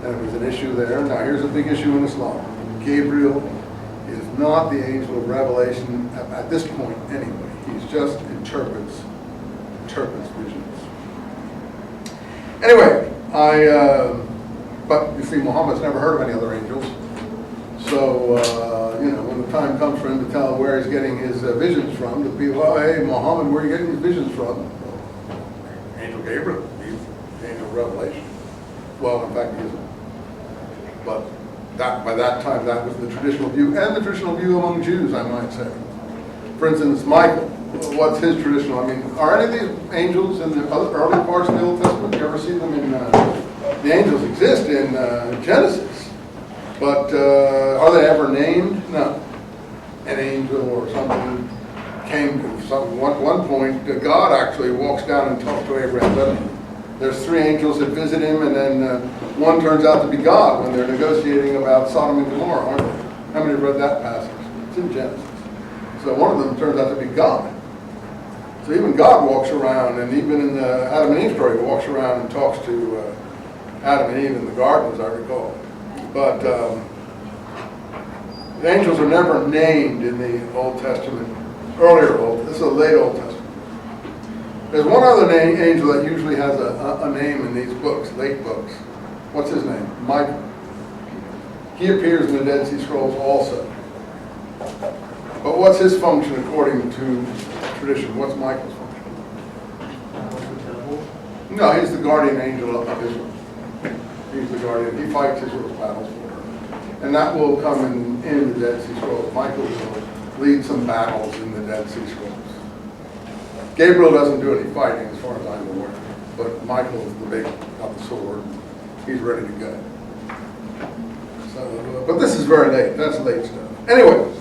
And if there's an issue there, now here's a big issue in Islam. Gabriel is not the angel of revelation at this point anyway. He's just interprets visions. Anyway, but you see, Muhammad's never heard of any other angels. So, when the time comes for him to tell where he's getting his visions from, the people, oh, hey, Muhammad, where are you getting these visions from? Well, Angel Gabriel, he's the angel of revelation. Well, in fact, he isn't. But by that time, that was the traditional view, and the traditional view among Jews, I might say. For instance, Michael, what's his traditional? I mean, are any of these angels in the other early parts of the Old Testament? You ever see them in, the angels exist in Genesis, but are they ever named? No. An angel or something came to one point, God actually walks down and talks to Abraham, doesn't he? There's 3 angels that visit him, and then one turns out to be God when they're negotiating about Sodom and Gomorrah, aren't they? How many have read that passage? It's in Genesis. So one of them turns out to be God. So even God walks around, and even in the Adam and Eve story, he walks around and talks to Adam and Eve in the garden, as I recall. But the angels are never named in the Old Testament, this is a late Old Testament. There's one other angel that usually has a name in these books, late books. What's his name? Michael. He appears in the Dead Sea Scrolls also. But what's his function according to tradition? What's Michael's function? No, he's the guardian angel of Israel. He's the guardian. He fights Israel's battles for her. And that will come in the Dead Sea Scrolls. Michael will lead some battles in the Dead Sea Scrolls. Gabriel doesn't do any fighting as far as I'm aware. But Michael is the big, got the sword. He's ready to go. So, but this is very late. That's late stuff. Anyway,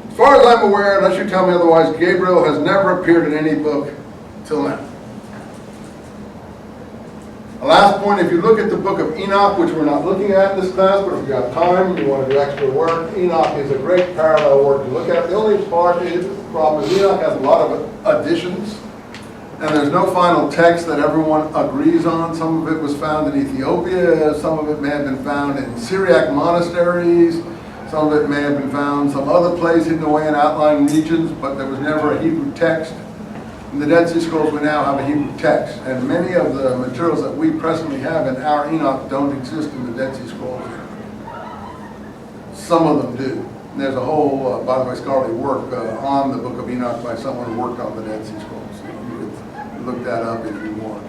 as far as I'm aware, unless you tell me otherwise, Gabriel has never appeared in any book till now. A last point, if you look at the book of Enoch, which we're not looking at in this class, but if you have time, you want to do extra work, Enoch is a great parallel work to look at. The only problem is Enoch has a lot of additions, and there's no final text that everyone agrees on. Some of it was found in Ethiopia, some of it may have been found in Syriac monasteries, some of it may have been found some other place hidden away in outlying regions, but there was never a Hebrew text. In the Dead Sea Scrolls, we now have a Hebrew text, and many of the materials that we presently have in our Enoch don't exist in the Dead Sea Scrolls. Some of them do. And there's a whole, by the way, scholarly work on the book of Enoch by someone who worked on the Dead Sea Scrolls. So you can look that up if you want.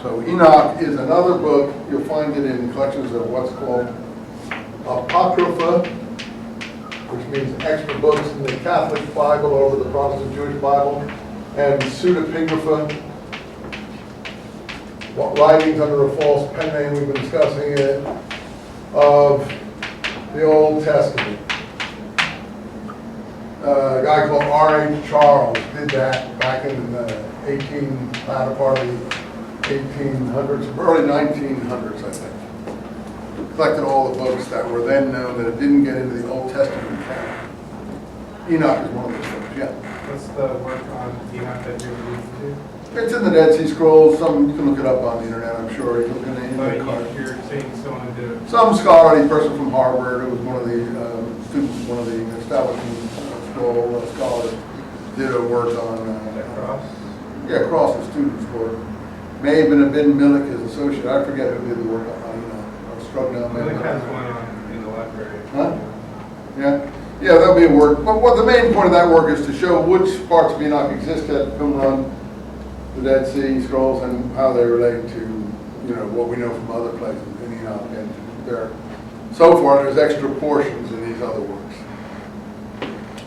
So Enoch is another book. You'll find it in collections of what's called Apocrypha, which means extra books in the Catholic Bible over the Protestant Jewish Bible, and Pseudepigrapha, writings under a false pen name, we've been discussing it, of the Old Testament. A guy called R.A. Charles did that back in the latter part of the 1800s, early 1900s, I think. Collected all the books that were then known that didn't get into the Old Testament canon. Enoch is one of those books, yeah. What's the work on Enoch that you're alluding to? It's in the Dead Sea Scrolls. You can look it up on the internet, I'm sure. You can You're saying someone did. some scholarly person from Harvard, who was one of the students, one of the establishment scholars, did a work on Cross? Yeah, Cross, the student's work. May have been Millick, his associate. I forget who did the work on or struck down. Millick has one in the library. Huh? Yeah. Yeah, that'll be a work. But what the main point of that work is to show which parts of Enoch exist at Qumran, the Dead Sea Scrolls, and how they relate to, what we know from other places in Enoch. And so far, there's extra portions in these other works.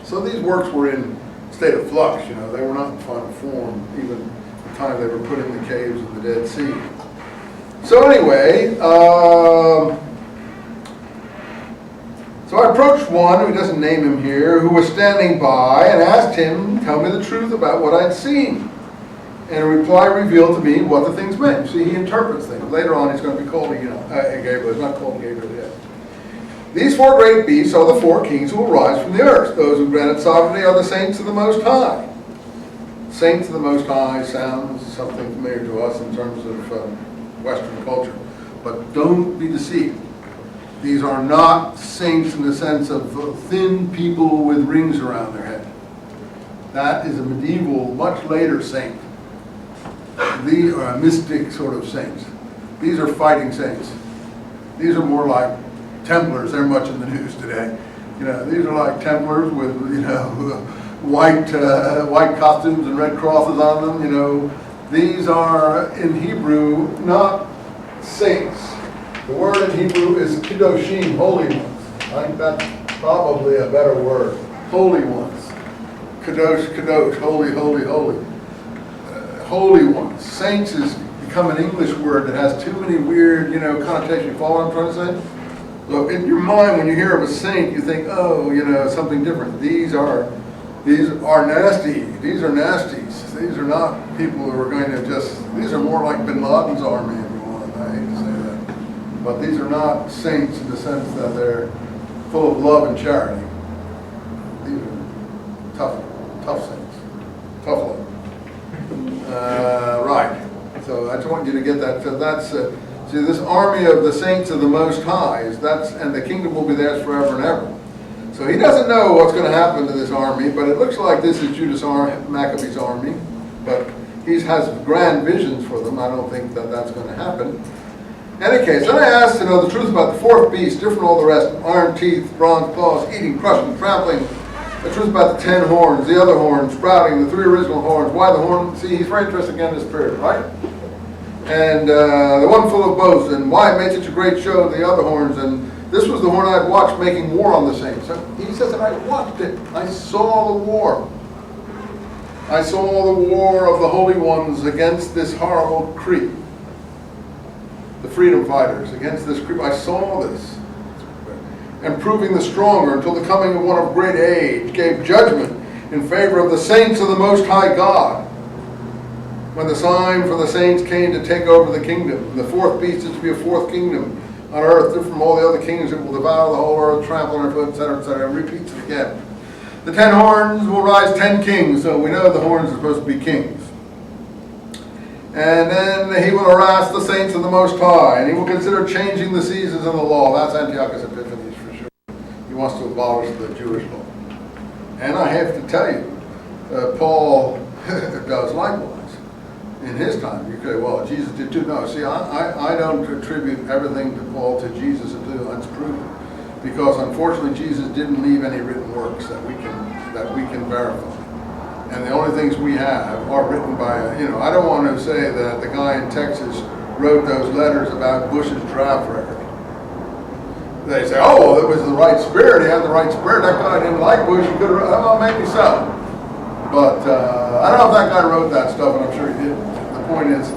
So these works were in state of flux. They were not in final form, even the time they were put in the caves of the Dead Sea. So anyway. So I approached one, who doesn't name him here, who was standing by and asked him to tell me the truth about what I'd seen. And in reply revealed to me what the things meant. See, he interprets things. Later on, he's going to be called, Gabriel. He's not called Gabriel yet. These four great beasts are the four kings who will rise from the earth. Those who granted sovereignty are the saints of the Most High. Saints of the Most High sounds something familiar to us in terms of Western culture. But don't be deceived. These are not saints in the sense of thin people with rings around their head. That is a medieval, much later saint. These are mystic sort of saints. These are fighting saints. These are more like Templars. They're much in the news today. These are like Templars with white costumes and red crosses on them. These are in Hebrew not saints. The word in Hebrew is kedoshim, holy ones. I think that's probably a better word. Holy ones. Kadosh, kadosh, holy, holy, holy. Holy ones. Saints has become an English word that has too many weird, connotations. You follow what I'm trying to say? Look, in your mind, when you hear of a saint, you think, something different. These are nasty. These are nasties. These are not people who are going to these are more like Bin Laden's army, if you want. I hate to say that. But these are not saints in the sense that they're full of love and charity. These are tough saints. Tough love. Right. So I just want you to get that. So that's see, this army of the saints of the Most High and the kingdom will be theirs forever and ever. So he doesn't know what's going to happen to this army, but it looks like this is Judas Maccabee's army. But he has grand visions for them. I don't think that that's going to happen. In any case, then I asked to know the truth about the fourth beast, different from all the rest: iron teeth, bronze claws, eating, crushing, trampling. The truth about the 10 horns, the other horns, sprouting, the 3 original horns. Why the horn? See, he's very interested again in this period, right? And the one full of bows, and why it made such a great show of the other horns. And this was the horn I had watched making war on the saints. So he says that I watched it. I saw the war. I saw the war of the holy ones against this horrible creep. The freedom fighters against this creep. I saw this. And proving the stronger until the coming of one of great age, gave judgment in favor of the saints of the Most High God. When the sign for the saints came to take over the kingdom, the fourth beast is to be a fourth kingdom on earth, different from all the other kingdoms. It will devour the whole earth, trample on her foot, etc., etc. And repeats it again. The 10 horns will rise 10 kings, so we know the horns are supposed to be kings. And then he will harass the saints of the Most High, and he will consider changing the seasons and the law. That's Antiochus Epiphanes for sure. He wants to abolish the Jewish law. And I have to tell you, Paul does likewise. In his time, you could, well, Jesus did too. No, see, I don't attribute everything to Paul to Jesus until it's proven. Because unfortunately, Jesus didn't leave any written works that we can verify. And the only things we have are written by, I don't want to say that the guy in Texas wrote those letters about Bush's draft record. They say, oh, well, it was the right spirit. He had the right spirit. That guy didn't like Bush. He could have, well, maybe so. But I don't know if that guy wrote that stuff, and I'm sure he did. The point is,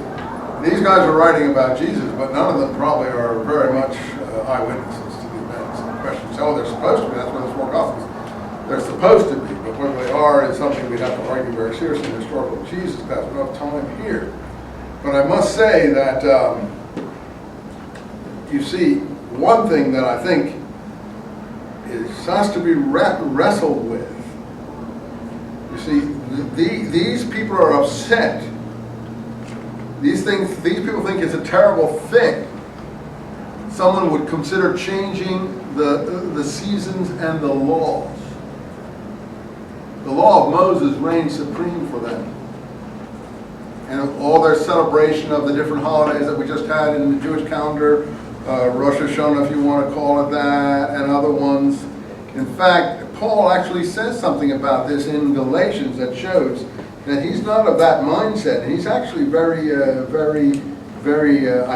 these guys are writing about Jesus, but none of them probably are very much eyewitnesses to the events in question. So they're supposed to be. That's what the four Gospels. They're supposed to be, but whether they are is something we'd have to argue very seriously in the historical Jesus class. We don't have time here. But I must say that, you see, one thing that I think has to be wrestled with. You see, these people are upset. These people think it's a terrible thing. Someone would consider changing the seasons and the laws. The law of Moses reigned supreme for them. And all their celebration of the different holidays that we just had in the Jewish calendar, Rosh Hashanah, if you want to call it that, and other ones. In fact, Paul actually says something about this in Galatians that shows that he's not of that mindset. And he's actually very, I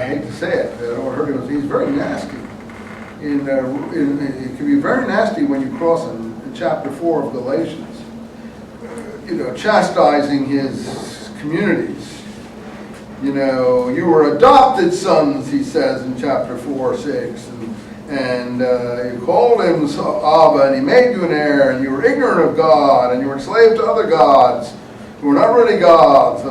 hate to say it, he's very nasty. It can be very nasty when you cross in chapter 4 of Galatians. Chastising his communities. You were adopted sons, he says in chapter 4:6, and you called him Abba, and he made you an heir, and you were ignorant of God, and you were enslaved to other gods. We're not really gods,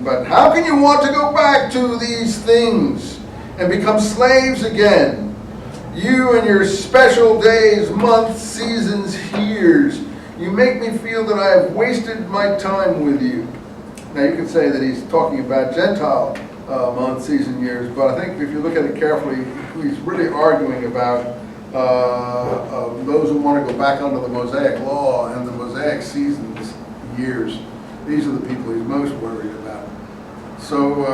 but how can you want to go back to these things and become slaves again? You and your special days, months, seasons, years. You make me feel that I have wasted my time with you. Now you could say that he's talking about Gentile months, season, years, but I think if you look at it carefully, he's really arguing about those who want to go back under the Mosaic law and the Mosaic seasons, years. These are the people he's most worried about. So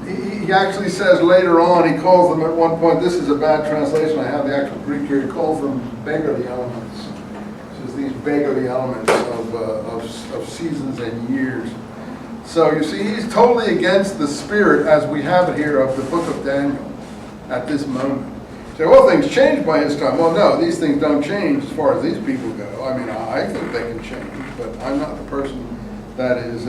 he actually says later on, he calls them at one point, this is a bad translation, I have the actual Greek here, he calls them beggarly elements. He says these beggarly elements of seasons and years. So you see, he's totally against the spirit as we have it here of the book of Daniel at this moment. So, well, things changed by his time. Well, no, these things don't change as far as these people go. I mean, I think they can change, but I'm not the person that is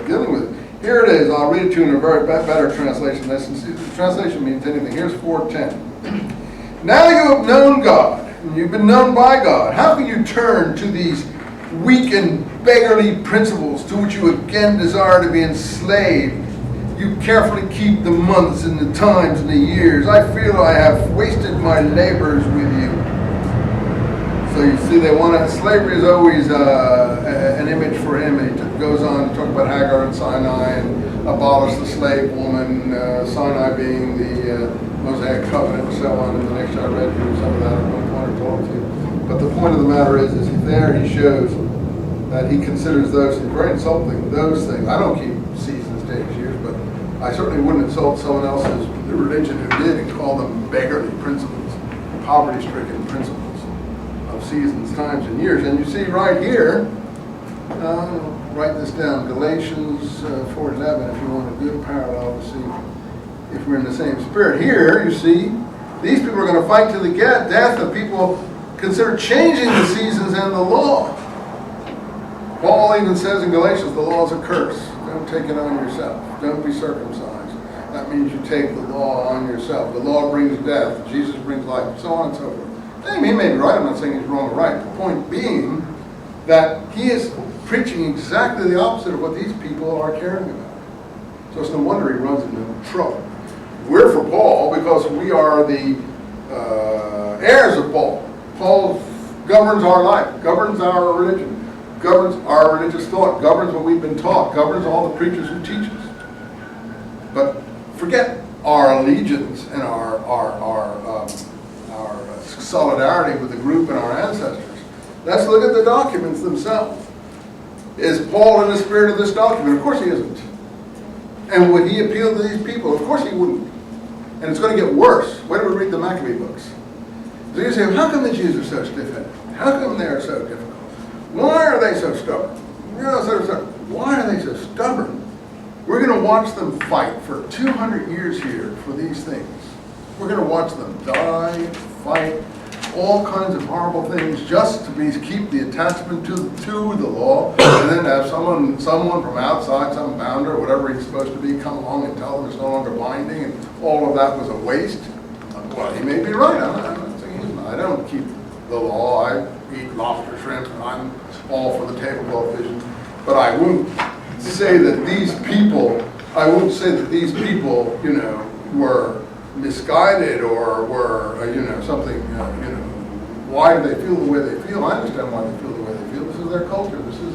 dealing with it. Here it is. I'll read it to you in a very better translation. The translation means anything. Here's 4:10. Now you have known God, and you've been known by God. How can you turn to these weak and beggarly principles to which you again desire to be enslaved? You carefully keep the months and the times and the years. I feel I have wasted my labors with you. So you see, they want to, slavery is always an image for him. And he goes on to talk about Hagar and Sinai and abolish the slave woman, Sinai being the Mosaic Covenant and so on. In the next I read you some of that at one point or told you. But the point of the matter is there he shows that he considers those things very insulting. Those things. I don't keep seasons, days, years, but I certainly wouldn't insult someone else's religion who did and call them beggarly principles, poverty-stricken principles of seasons, times, and years. And you see right here, write this down, Galatians 4:11, if you want a good parallel to see if we're in the same spirit. Here, you see, these people are going to fight to the death, and people consider changing the seasons and the law. Paul even says in Galatians, the law is a curse. Don't take it on yourself. Don't be circumcised. That means you take the law on yourself. The law brings death. Jesus brings life, so on and so forth. He may be right. I'm not saying he's wrong or right. The point being that he is preaching exactly the opposite of what these people are caring about. So it's no wonder he runs into trouble. We're for Paul because we are the heirs of Paul. Paul governs our life, governs our religion, governs our religious thought, governs what we've been taught, governs all the preachers who teach us. But forget our allegiance and our solidarity with the group and our ancestors. Let's look at the documents themselves. Is Paul in the spirit of this document? Of course he isn't. And would he appeal to these people? Of course he wouldn't. And it's going to get worse. Wait till we read the Maccabee books. So you say, how come the Jews are so stiff-headed? How come they're so difficult? Why are they so stubborn? Why are they so stubborn? We're going to watch them fight for 200 years here for these things. We're going to watch them die, fight, all kinds of horrible things just to keep the attachment to the law, and then have someone from outside, some bounder, or whatever he's supposed to be, come along and tell them it's no longer binding, and all of that was a waste. Well, he may be right. I'm not saying he's not. I don't keep the law. I eat lobster, shrimp, and I'm all for the tablecloth vision. But I won't say that these people, were misguided or were, something, why do they feel the way they feel? I understand why they feel the way they feel. This is their culture. This is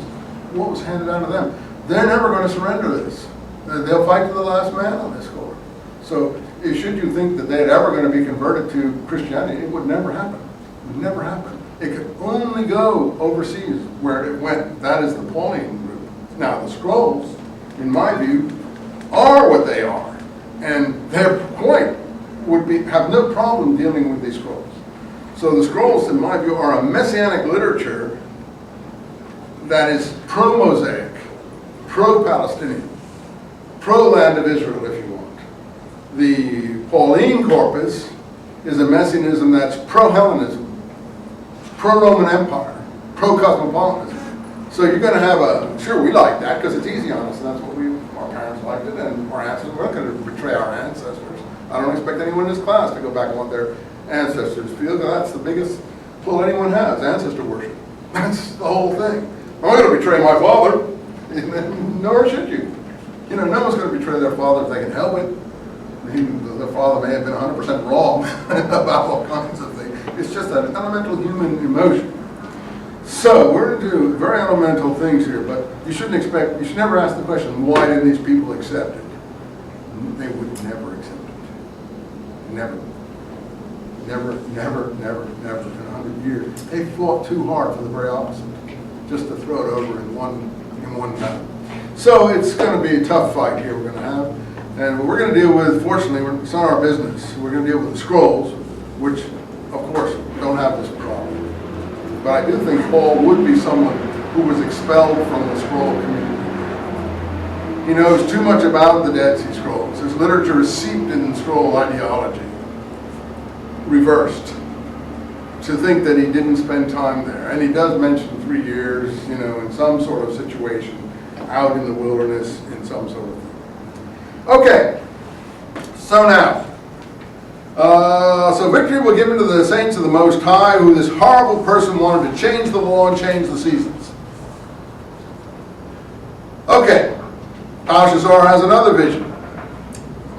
what was handed down to them. They're never going to surrender this. They'll fight to the last man on this score. So should you think that they're ever going to be converted to Christianity, it would never happen. It would never happen. It could only go overseas where it went. That is the Pauline group. Now, the scrolls, in my view, are what they are. And their point would be have no problem dealing with these scrolls. So the scrolls, in my view, are a messianic literature that is pro-Mosaic, pro-Palestinian, pro-land of Israel, if you want. The Pauline corpus is a messianism that's pro-Hellenism, pro-Roman Empire, pro-cosmopolitanism. So you're going to have sure, we like that because it's easy on us, and that's what our parents liked it, and our ancestors, we're not going to betray our ancestors. I don't expect anyone in this class to go back and want their ancestors feel, because that's the biggest pull anyone has, ancestor worship. That's the whole thing. I'm not going to betray my father. Nor should you. You know, no one's going to betray their father if they can help it. The father may have been 100% wrong about all kinds of things. It's just an elemental human emotion. So we're going to do very elemental things here, but you should never ask the question, why didn't these people accept it? They would never accept it. Never. Never in 100 years. They fought too hard for the very opposite, just to throw it over in one battle. So it's going to be a tough fight here we're going to have. And what we're going to deal with, fortunately, it's not our business. We're going to deal with the scrolls, which, of course, don't have this problem. But I do think Paul would be someone who was expelled from the scroll community. He knows too much about the Dead Sea Scrolls. His literature is seeped in scroll ideology, reversed, to think that he didn't spend time there. And he does mention 3 years, you know, in some sort of situation, out in the wilderness, in some sort of thing. Okay, so now, so victory will give to the saints of the Most High, who this horrible person wanted to change the law and change the seasons. Okay, Belshazzar has another vision.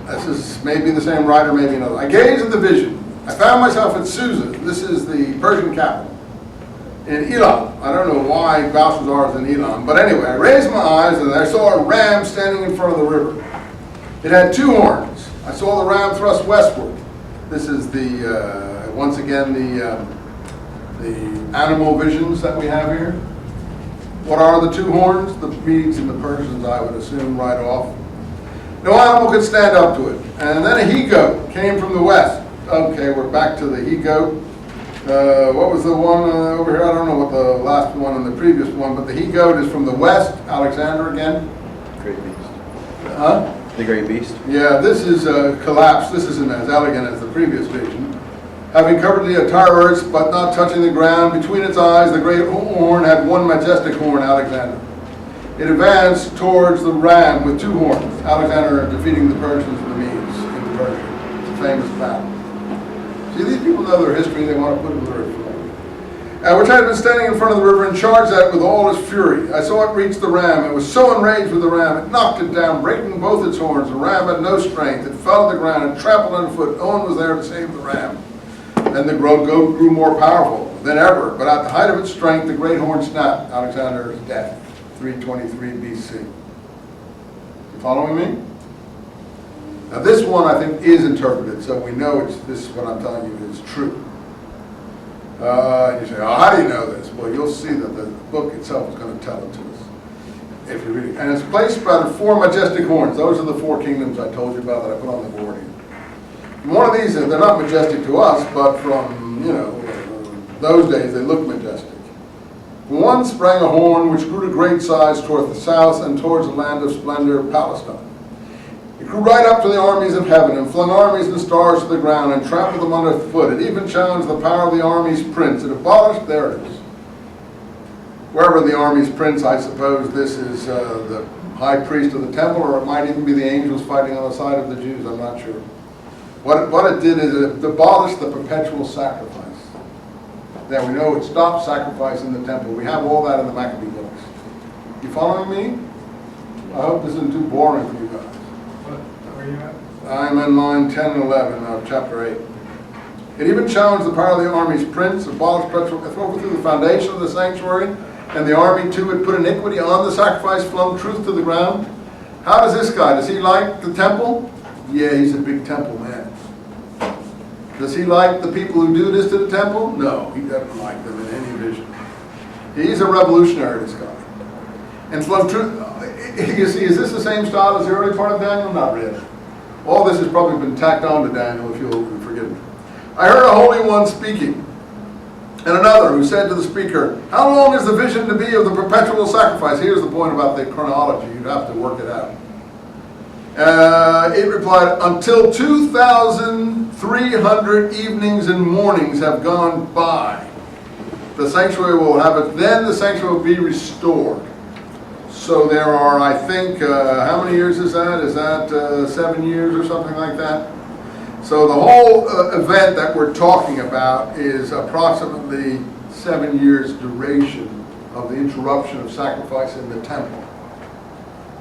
This is maybe the same writer, maybe another. I gazed at the vision. I found myself at Susa. This is the Persian capital. In Elam. I don't know why Belshazzar is in Elam, but anyway, I raised my eyes and I saw a ram standing in front of the river. It had 2 horns. I saw the ram thrust westward. This is the, once again, the animal visions that we have here. What are the 2 horns? The Medes and the Persians, I would assume, right off. No animal could stand up to it. And then a he-goat came from the west. Okay, we're back to the he-goat. What was the one over here? I don't know what the last one and the previous one, but the he-goat is from the west. Alexander again. Great beast. Huh? The great beast. Yeah, this is collapsed. This isn't as elegant as the previous vision. Having covered the entire earth, but not touching the ground, between its eyes, the great horn had one majestic horn, Alexander. It advanced towards the ram with 2 horns. Alexander defeating the Persians and the Medes in Persia. It's a famous battle. See, these people know their history. They want to put it in their history. Which I had been standing in front of the river and charged at it with all its fury. I saw it reach the ram. It was so enraged with the ram, it knocked it down, breaking both its horns. The ram had no strength. It fell to the ground and trampled underfoot. No one was there to save the ram. Then the goat grew more powerful than ever, but at the height of its strength, the great horn snapped. Alexander's death, 323 BC. You following me? Now this one, I think, is interpreted, so we know this is what I'm telling you is true. You say, oh, how do you know this? Well, you'll see that the book itself is going to tell it to us if you read it. And it's placed by the 4 majestic horns. Those are the 4 kingdoms I told you about that I put on the board here. And one of these, they're not majestic to us, but from, you know, those days they look majestic. From one sprang a horn which grew to great size toward the south and towards the land of splendor, Palestine. It grew right up to the armies of heaven and flung armies and stars to the ground and trampled them underfoot. It even challenged the power of the army's prince. It abolished, there it is. Wherever the army's prince, I suppose this is the high priest of the temple, or it might even be the angels fighting on the side of the Jews, I'm not sure. What it did is it abolished the perpetual sacrifice. Now we know it stopped sacrifice in the temple. We have all that in the Maccabee books. You following me? I hope this isn't too boring for you guys. Where are you at? I'm in line 10 and 11 of chapter 8. It even challenged the power of the army's prince, abolished perpetual, overthrew the foundation of the sanctuary, and the army too had put iniquity on the sacrifice, flung truth to the ground. How does this guy? Does he like the temple? Yeah, he's a big temple man. Does he like the people who do this to the temple? No, he doesn't like them in any vision. He's a revolutionary, this guy. And flung truth. You see, is this the same style as the early part of Daniel? Not really. All this has probably been tacked on to Daniel, if you'll forgive me. I heard a holy one speaking, and another who said to the speaker, how long is the vision to be of the perpetual sacrifice? Here's the point about the chronology. You'd have to work it out. It replied, until 2,300 evenings and mornings have gone by. The sanctuary will have it, then the sanctuary will be restored. So there are, I think, how many years is that? Is that 7 years or something like that? So the whole event that we're talking about is approximately 7 years duration of the interruption of sacrifice in the temple.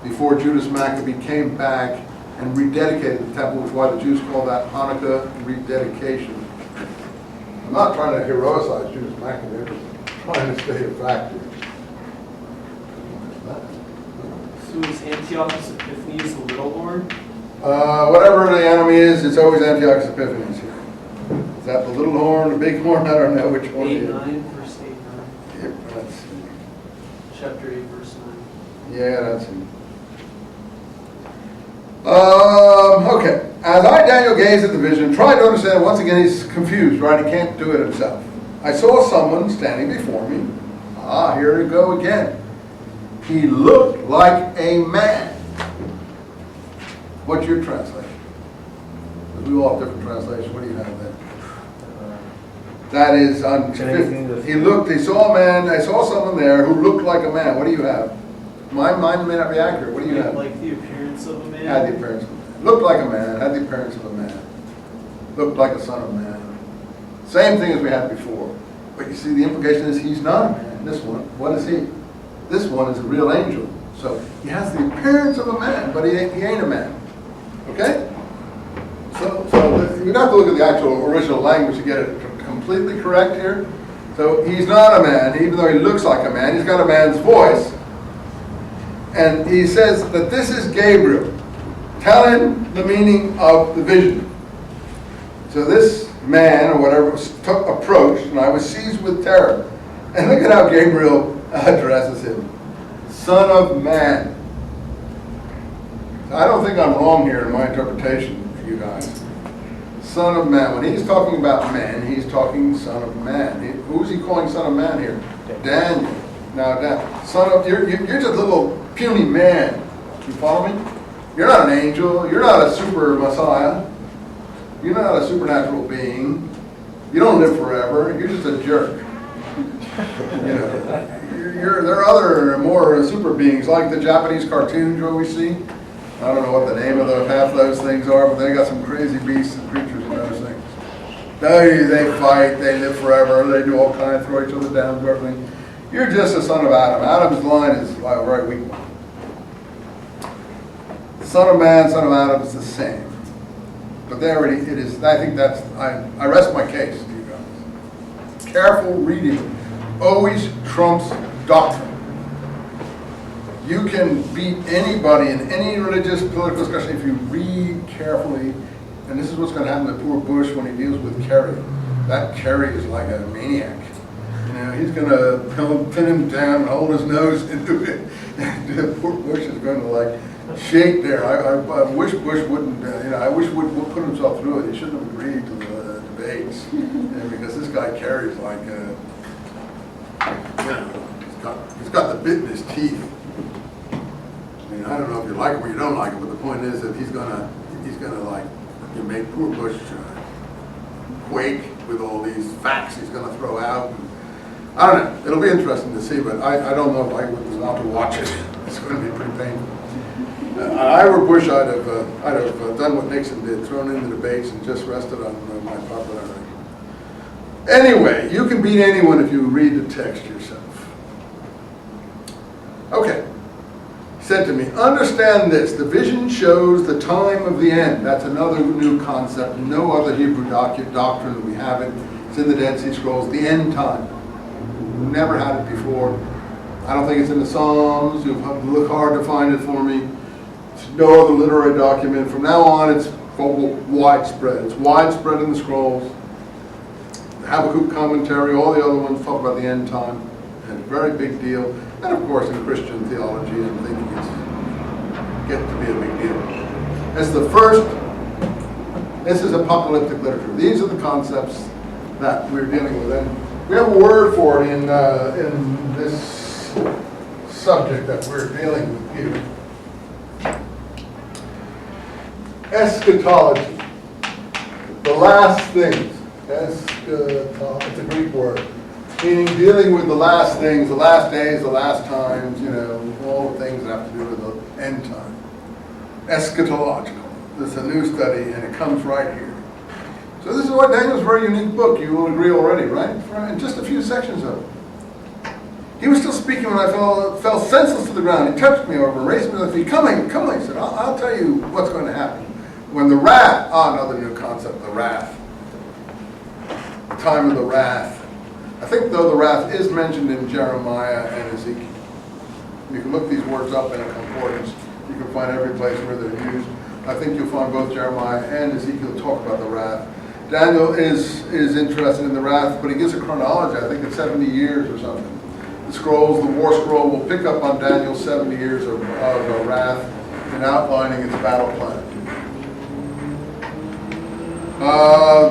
before Judas Maccabee came back and rededicated the temple, which is why the Jews call that Hanukkah rededication. I'm not trying to heroicize Judas Maccabee, I'm just trying to state a fact here. So is Antiochus Epiphanes the little horn? Whatever the enemy is, it's always Antiochus Epiphanes here. Is that the little horn, the big horn? I don't know which one it is. 8:9, verse 8:9. Yep, let's see. Chapter 8, verse 9. Yeah, that's him. Okay. As I, Daniel, gazed at the vision, tried to understand it, once again he's confused, right? He can't do it himself. I saw someone standing before me. Ah, here we go again. He looked like a man. What's your translation? Because we all have different translations. What do you have there? That is on 50. He saw a man, I saw someone there who looked like a man. What do you have? Mine may not be accurate. What do you have? Like the appearance of a man? Had the appearance of a man. Looked like a man, had the appearance of a man. Looked like a son of man. Same thing as we had before. But you see, the implication is he's not a man. This one, what is he? This one is a real angel. So he has the appearance of a man, but he ain't a man. Okay? So you have to look at the actual original language to get it completely correct here. So he's not a man, even though he looks like a man. He's got a man's voice. And he says that this is Gabriel telling the meaning of the vision. So this man, or whatever, approached, and I was seized with terror. And look at how Gabriel addresses him. Son of man. I don't think I'm wrong here in my interpretation, you guys. Son of man. When he's talking about man, he's talking son of man. Who's he calling son of man here? Daniel. Now, son of, you're just a little puny man. You follow me? You're not an angel. You're not a super Messiah. You're not a supernatural being. You don't live forever. You're just a jerk. You know, there are other more super beings, like the Japanese cartoons where we see. I don't know what the name of half those things are, but they got some crazy beasts and creatures and those things. They fight, they live forever, they do all kinds, throw each other down, do everything. You're just a son of Adam. Adam's line is a very weak one. Son of man, son of Adam is the same. But there it is. I think that's, I rest my case to you guys. Careful reading always trumps doctrine. You can beat anybody in any religious, political discussion if you read carefully. And this is what's going to happen to poor Bush when he deals with Kerry. That Kerry is like a maniac. You know, he's going to pin him down and hold his nose into it. And poor Bush is going to like shake there. I wish Bush wouldn't, I wish would put himself through it. He shouldn't have agreed to the debates. Because this guy Kerry's like, he's got the bit in his teeth. I mean, I don't know if you like him or you don't like him, but the point is that he's gonna like, you make poor Bush quake with all these facts he's gonna throw out. And, I don't know. It'll be interesting to see, but I don't know if I would want to watch it. It's going to be pretty painful. I were Bush, I'd have done what Nixon did, thrown in the debates and just rested on my popularity. Anyway, you can beat anyone if you read the text yourself. Okay. He said to me, understand this, the vision shows the time of the end. That's another new concept. No other Hebrew doctrine that we have it. It's in the Dead Sea Scrolls, the end time. Never had it before. I don't think it's in the Psalms. You'll have to look hard to find it for me. It's no other literary document. From now on, it's widespread. It's widespread in the scrolls. The Habakkuk commentary, all the other ones talk about the end time. And it's a very big deal. And of course, in Christian theology, I'm thinking it's getting to be a big deal. It's the first, this is apocalyptic literature. These are the concepts that we're dealing with. And we have a word for it in this subject that we're dealing with here. Eschatology. The last things. Eschatology. It's a Greek word. Meaning dealing with the last things, the last days, the last times, all the things that have to do with the end time. Eschatological. This is a new study, and it comes right here. So this is Daniel's very unique book. You will agree already, right? In just a few sections of it. He was still speaking when I fell senseless to the ground. He touched me over and raised me to the feet. Come on, come on. He said, I'll tell you what's going to happen. When the wrath, another new concept, the wrath. The time of the wrath. I think, though, the wrath is mentioned in Jeremiah and Ezekiel. You can look these words up in a concordance. You can find every place where they're used. I think you'll find both Jeremiah and Ezekiel talk about the wrath. Daniel is interested in the wrath, but he gives a chronology. I think it's 70 years or something. The scrolls, the war scroll, will pick up on Daniel's 70 years of wrath and outlining its battle plan.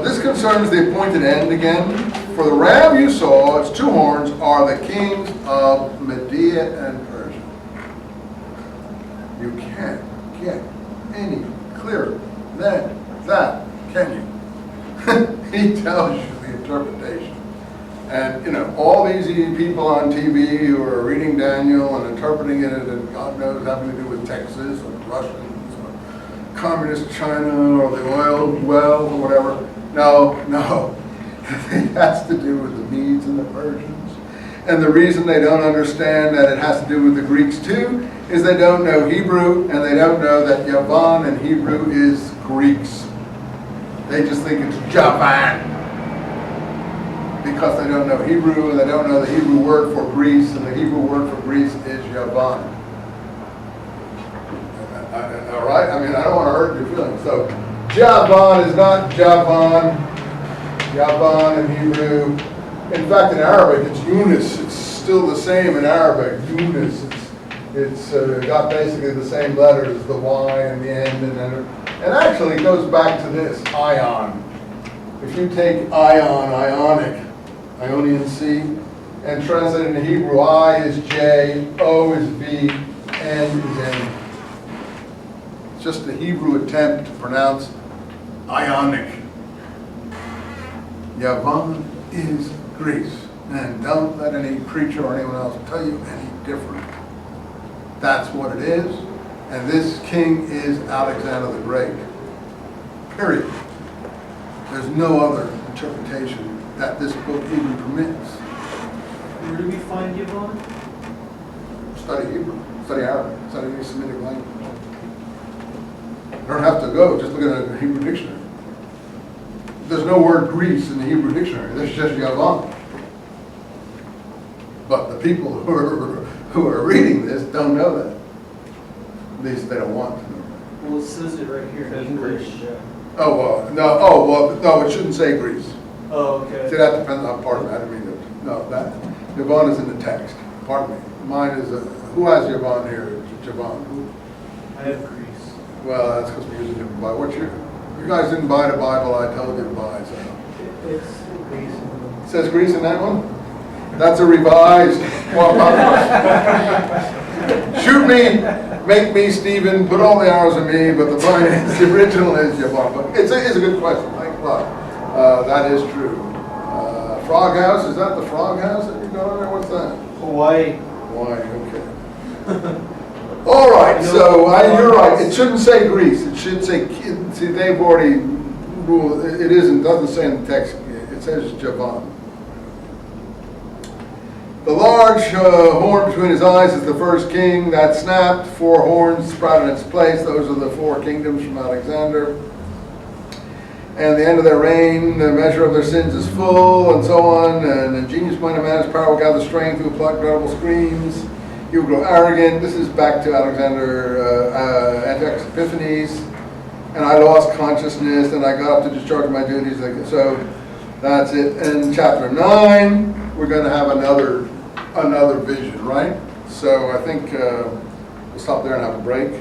This concerns the appointed end again. For the ram you saw, its two horns, are the kings of Media and Persia. You can't get any clearer than that, can you? He tells you the interpretation. And, you know, all these people on TV who are reading Daniel and interpreting it, and God knows, having to do with Texas or Russians or communist China or the oil wells or whatever. No. It has to do with the Medes and the Persians. And the reason they don't understand that it has to do with the Greeks too is they don't know Hebrew, and they don't know that Yavan in Hebrew is Greeks. They just think it's Javan. Because they don't know Hebrew, and they don't know the Hebrew word for Greece, and the Hebrew word for Greece is Yavan. All right? I mean, I don't want to hurt your feelings. So, Javan is not Javan. Yavan in Hebrew. In fact, in Arabic, it's Yunus. It's still the same in Arabic. Yunus. It's got basically the same letters, the Y and the N, and actually it goes back to this, ion. If you take ion, ionic, Ionian sea, and translate it into Hebrew, I is J, O is V, N is N. It's just a Hebrew attempt to pronounce ionic. Yavan is Greece. And don't let any preacher or anyone else tell you any different. That's what it is. And this king is Alexander the Great. Period. There's no other interpretation that this book even permits. Where do we find Yvonne? Study Hebrew, study Arabic, study any Semitic language. You don't have to go, just look at a Hebrew dictionary. There's no word Greece in the Hebrew dictionary, there's just Yavan. But the people who are reading this don't know that. At least they don't want to know that. Well, it says it right here in English. No, it shouldn't say Greece. Oh, okay. See, that depends on, pardon me, I didn't mean to, no, that, Yvonne is in the text, pardon me. Mine is, who has Yvonne here? Javon? I have Greece. Well, that's because we're using different Bible. What's your, you guys didn't buy the Bible I told you to buy, so. It's Greece. It says Greece in that one? That's a revised, shoot me, make me Stephen, put all the arrows in me, but the point is, the original is Yvonne. But it's a good question, thanks a lot. That is true. Frog House, is that the Frog House that you got on there? What's that? Hawaii. Hawaii, okay. All right, so you're right. It shouldn't say Greece. It should say, see, they've already ruled, it doesn't say in the text, it says Javan. The large horn between his eyes is the first king that snapped. 4 horns sprouted in its place. Those are the 4 kingdoms from Alexander. And the end of their reign, the measure of their sins is full, and so on. And the genius mind of man, his power will gather strength, he will pluck incredible screams. He will grow arrogant. This is back to Alexander, Antiochus Epiphanes. And I lost consciousness, and I got up to discharge my duties. So that's it. In chapter 9, we're going to have another vision, right? So I think we'll stop there and have a break.